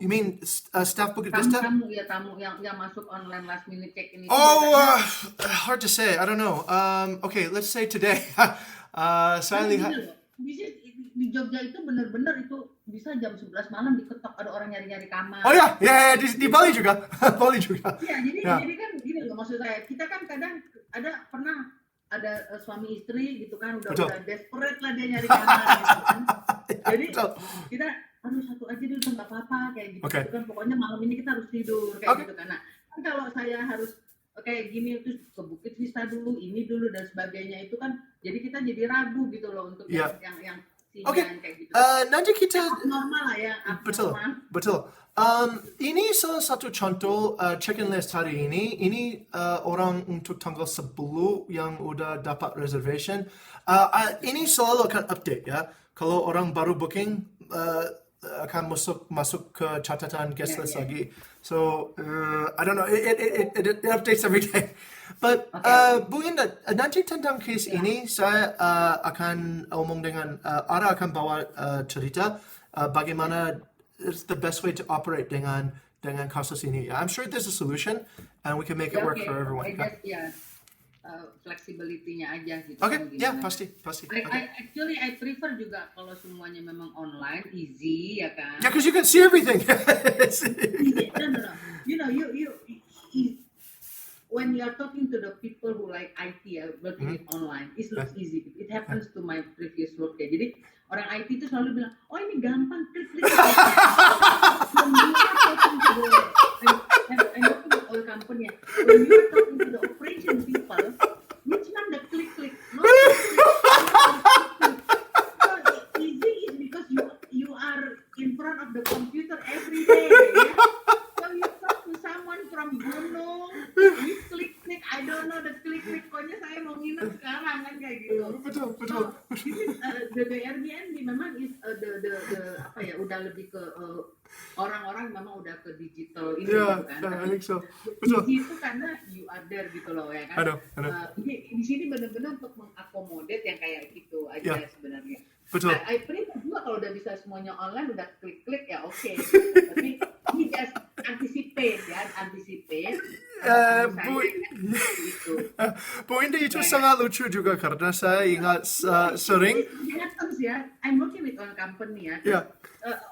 you mean staff Bukit Vista? Tamu yang masuk online last minute check in itu. Hard to say. I don't know. Okay, let's say today. Saya lihat. Di Jogja itu benar-benar itu bisa jam 11 malam diketok ada orang nyari-nyari kamar. Oh ya, di Bali juga. Bali juga. Iya, jadi kan gini loh maksud saya. Kita kan kadang pernah ada suami istri gitu kan udah desperate lah dia nyari kamar gitu kan. Jadi kita satu aja dulu nggak apa-apa kayak gitu, gitu kan. Pokoknya malam ini kita harus tidur kayak gitu kan. Nah, kan kalau saya harus kayak gini terus ke Bukit Vista dulu, ini dulu dan sebagainya itu kan jadi kita jadi ragu gitu loh untuk yang kayak gitu. Nanti kita normal lah ya. Betul. Ini salah satu contoh check-in list hari ini. Ini orang untuk tanggal 10 yang udah dapat reservation. Ini selalu akan update ya. Kalau orang baru booking akan masuk ke catatan guest list lagi. So I don't know. It updates every day. But Bu Indah, nanti tentang case ini saya akan omong dengan Ara akan bawa cerita bagaimana it's the best way to operate dengan kasus ini. I'm sure there's a solution and we can make it work for everyone. Flexibility-nya aja gitu. Okay, pasti. I prefer juga kalau semuanya memang online, easy ya kan. Yeah, because you can see everything. No. You when you are talking to the people who like IT working it online, it looks easy. It happens to my previous work ya. Jadi orang IT itu selalu bilang, oh ini gampang, klik. When you are talking to I'm working with oil company. When you are talking to the operation people, which one the click? No, so easy is because you are in front of the computer every day. Yeah? So you talk to someone from Gunung, you click. I don't know the click. Pokoknya saya mau nginep sekarang kan kayak gitu. Betul. The Airbnb memang is udah lebih ke orang-orang memang udah ke digital ini gitu kan. I think so. Betul. Di situ karena you are there gitu loh ya kan. I know. Di sini benar-benar untuk mengakomodir yang kayak gitu aja sebenarnya. Betul. I prefer juga kalau udah bisa semuanya online udah klik ya oke. Tapi ini just anticipate. Bu Indah itu sangat lucu juga karena saya ingat sering. Happens ya. I'm working with one company ya. Yeah.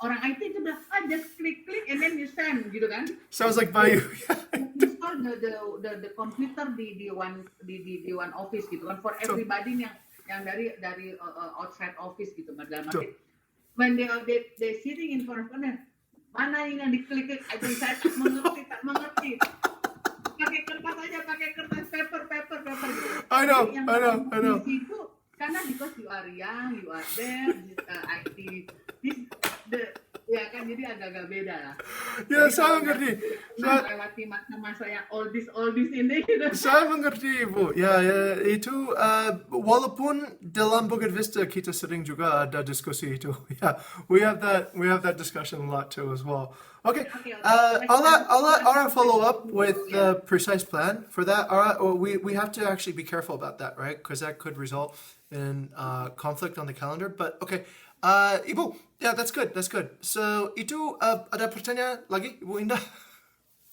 Orang IT itu bilang, just klik and then you send gitu kan. Sounds like Bayu. Install the computer di one office gitu kan for everybody yang dari outside office gitu dalam arti when they sitting in front of mana yang diklik aja saya tak mengerti pakai kertas paper gitu. I know. Di situ karena because you are young, you are there, IT ya kan jadi agak-agak beda lah. Ya, saya mengerti. Melewati masa-masa yang oldies ini gitu. Saya mengerti, Bu. Ya, itu walaupun dalam Bukit Vista kita sering juga ada diskusi itu. Yeah, we have that discussion a lot too as well. Okay. I'll let Ara follow up with the precise plan for that. Ara, we have to actually be careful about that, right? Because that could result in conflict on the calendar. But okay. Ibu, that's good. So itu ada pertanyaan lagi, Ibu Indah?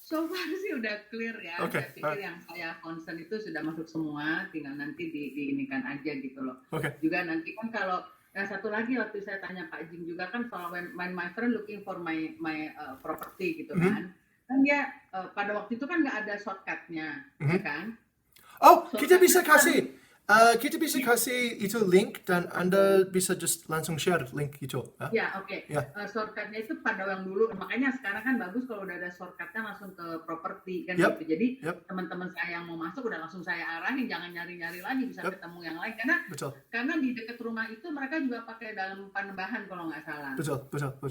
So So far sih udah clear ya. Oke, Saya pikir yang saya concern itu sudah masuk semua, tinggal nanti diinikan aja gitu loh. Oke. Juga nanti kan kalau yang satu lagi waktu saya tanya Pak Jing juga kan soal when my friend looking for my property gitu kan. Kan dia pada waktu itu kan nggak ada shortcutnya, ya kan? Oh, So, kita bisa kasih itu link dan Anda bisa just langsung share link itu. Ya, oke. Ya. Shortcutnya itu pada yang dulu, makanya sekarang kan bagus kalau udah ada shortcutnya langsung ke properti kan Yep. gitu. Jadi Yep. teman-teman saya yang mau masuk udah langsung saya arahin, jangan nyari-nyari lagi, bisa Yep. ketemu yang lain. Betul, Karena di dekat rumah itu mereka juga pakai dalam Panembahan kalau nggak salah. betul.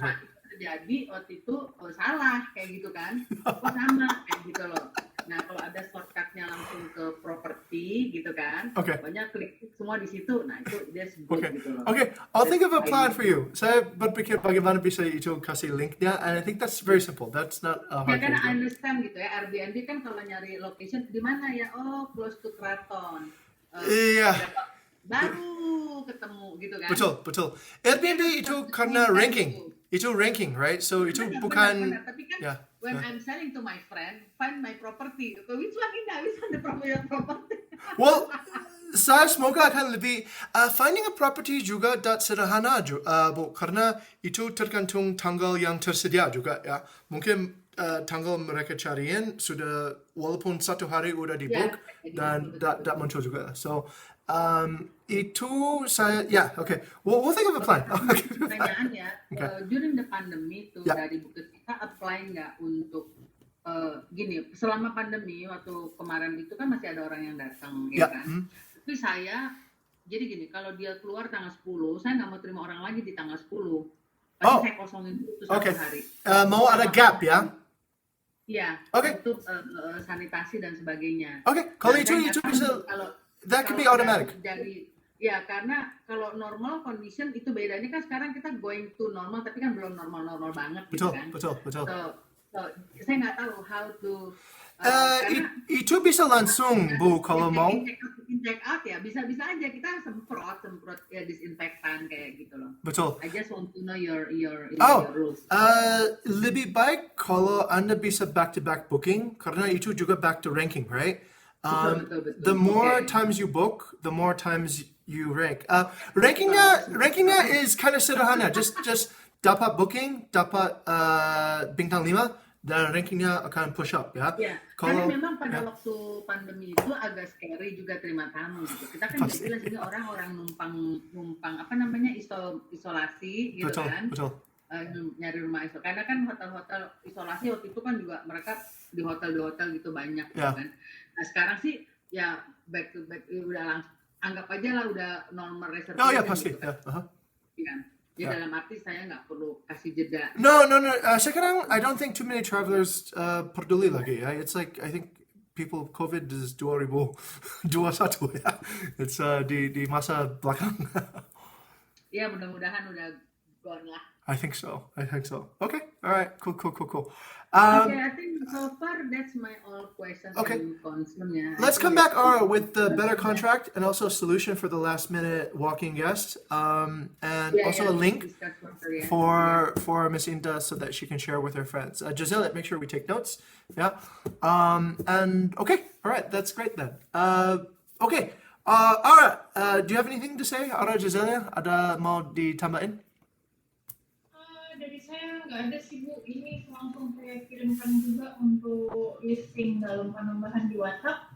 Nah, itu terjadi waktu itu salah kayak gitu kan, sama kayak gitu loh. Nah, kalau ada shortcutnya langsung ke properti gitu kan, Oke. banyak klik semua di situ. Nah, itu dia sebut Okay. gitu loh. Okay, I'll think of a plan for you. Saya berpikir bagaimana bisa itu kasih linknya, and I think that's very simple. That's not a Ya hard karena I thing to do. understand gitu ya, Airbnb kan kalau nyari location di mana ya, oh close to Keraton. Iya. Baru ketemu gitu kan. Betul. Airbnb itu karena ranking. Itu ranking, right? So itu Benar, bukan. benar. Tapi kan Ya. when I'm selling to my friend, find my property. So which one ini? Which one the property? Well, saya semoga akan lebih finding a property juga tak sederhana Bu, karena itu tergantung tanggal yang tersedia juga ya. Mungkin tanggal mereka cariin sudah walaupun satu hari udah di book dan tak muncul juga. So itu saya okay. We'll think of a plan. Pertanyaan ya, during the pandemic tuh Ya. dari Bukit kita apply nggak untuk gini, selama pandemi waktu kemarin itu kan masih ada orang yang datang ya Ya, kan. Tapi saya jadi gini, kalau dia keluar tanggal 10, saya nggak mau terima orang lagi di tanggal 10. Pasti Oh. saya kosongin itu satu Okay. hari. Mau ada gap ya? Iya, Oke. untuk sanitasi dan sebagainya. Okay, kalau Nah, itu saya nggak tahu bisa kalau that could be kalau automatic. dari ya karena kalau normal condition itu bedanya kan sekarang kita going to normal tapi kan belum normal banget gitu kan. Betul. So, saya nggak tahu how to Itu bisa langsung Bu kalau mau. check out ya bisa aja kita semprot ya disinfektan kayak gitu loh. Betul. I just want to know your Oh, rules. lebih baik kalau Anda bisa back-to-back booking karena itu juga back to ranking, right? Betul. The more Okay. times you book, the more times you rank. Rankingnya is kind of sederhana. Just dapat booking, dapat bintang 5, dan rankingnya akan push up ya. Ya, karena memang pada waktu pandemi itu agak scary juga terima tamu gitu. Kita kan Pasti. jadi sini orang numpang apa namanya isolasi gitu kan. Betul. Nyari rumah isolasi. Karena kan hotel-hotel isolasi waktu itu kan juga mereka di hotel gitu banyak gitu Ya. kan. Nah sekarang sih ya back to back udah langsung anggap aja lah udah normal reservation. Oh ya pasti. Gitu kan. Ya. Ya dalam arti saya nggak perlu kasih jeda. No. Sekarang I don't think too many travelers peduli lagi ya. It's like I think people COVID is 2021 ya. It's di masa belakang. Ya mudah-mudahan udah gone lah. I think so. Okay. All right. Cool. Okay, I think so far that's my all questions Okay. and concern. Yeah. Let's come back, Ara, with the better contract and also a solution for the last minute walking guest, and also a link for Miss Inda so that she can share with her friends. Giselle, make sure we take notes. Yeah. And okay. All right. That's great then. Okay. Ara, do you have anything to say? Ara, Giselle, ada mau ditambahin? Dari saya nggak ada sih Bu, ini langsung saya kirimkan juga untuk listing dalam Panembahan di WhatsApp.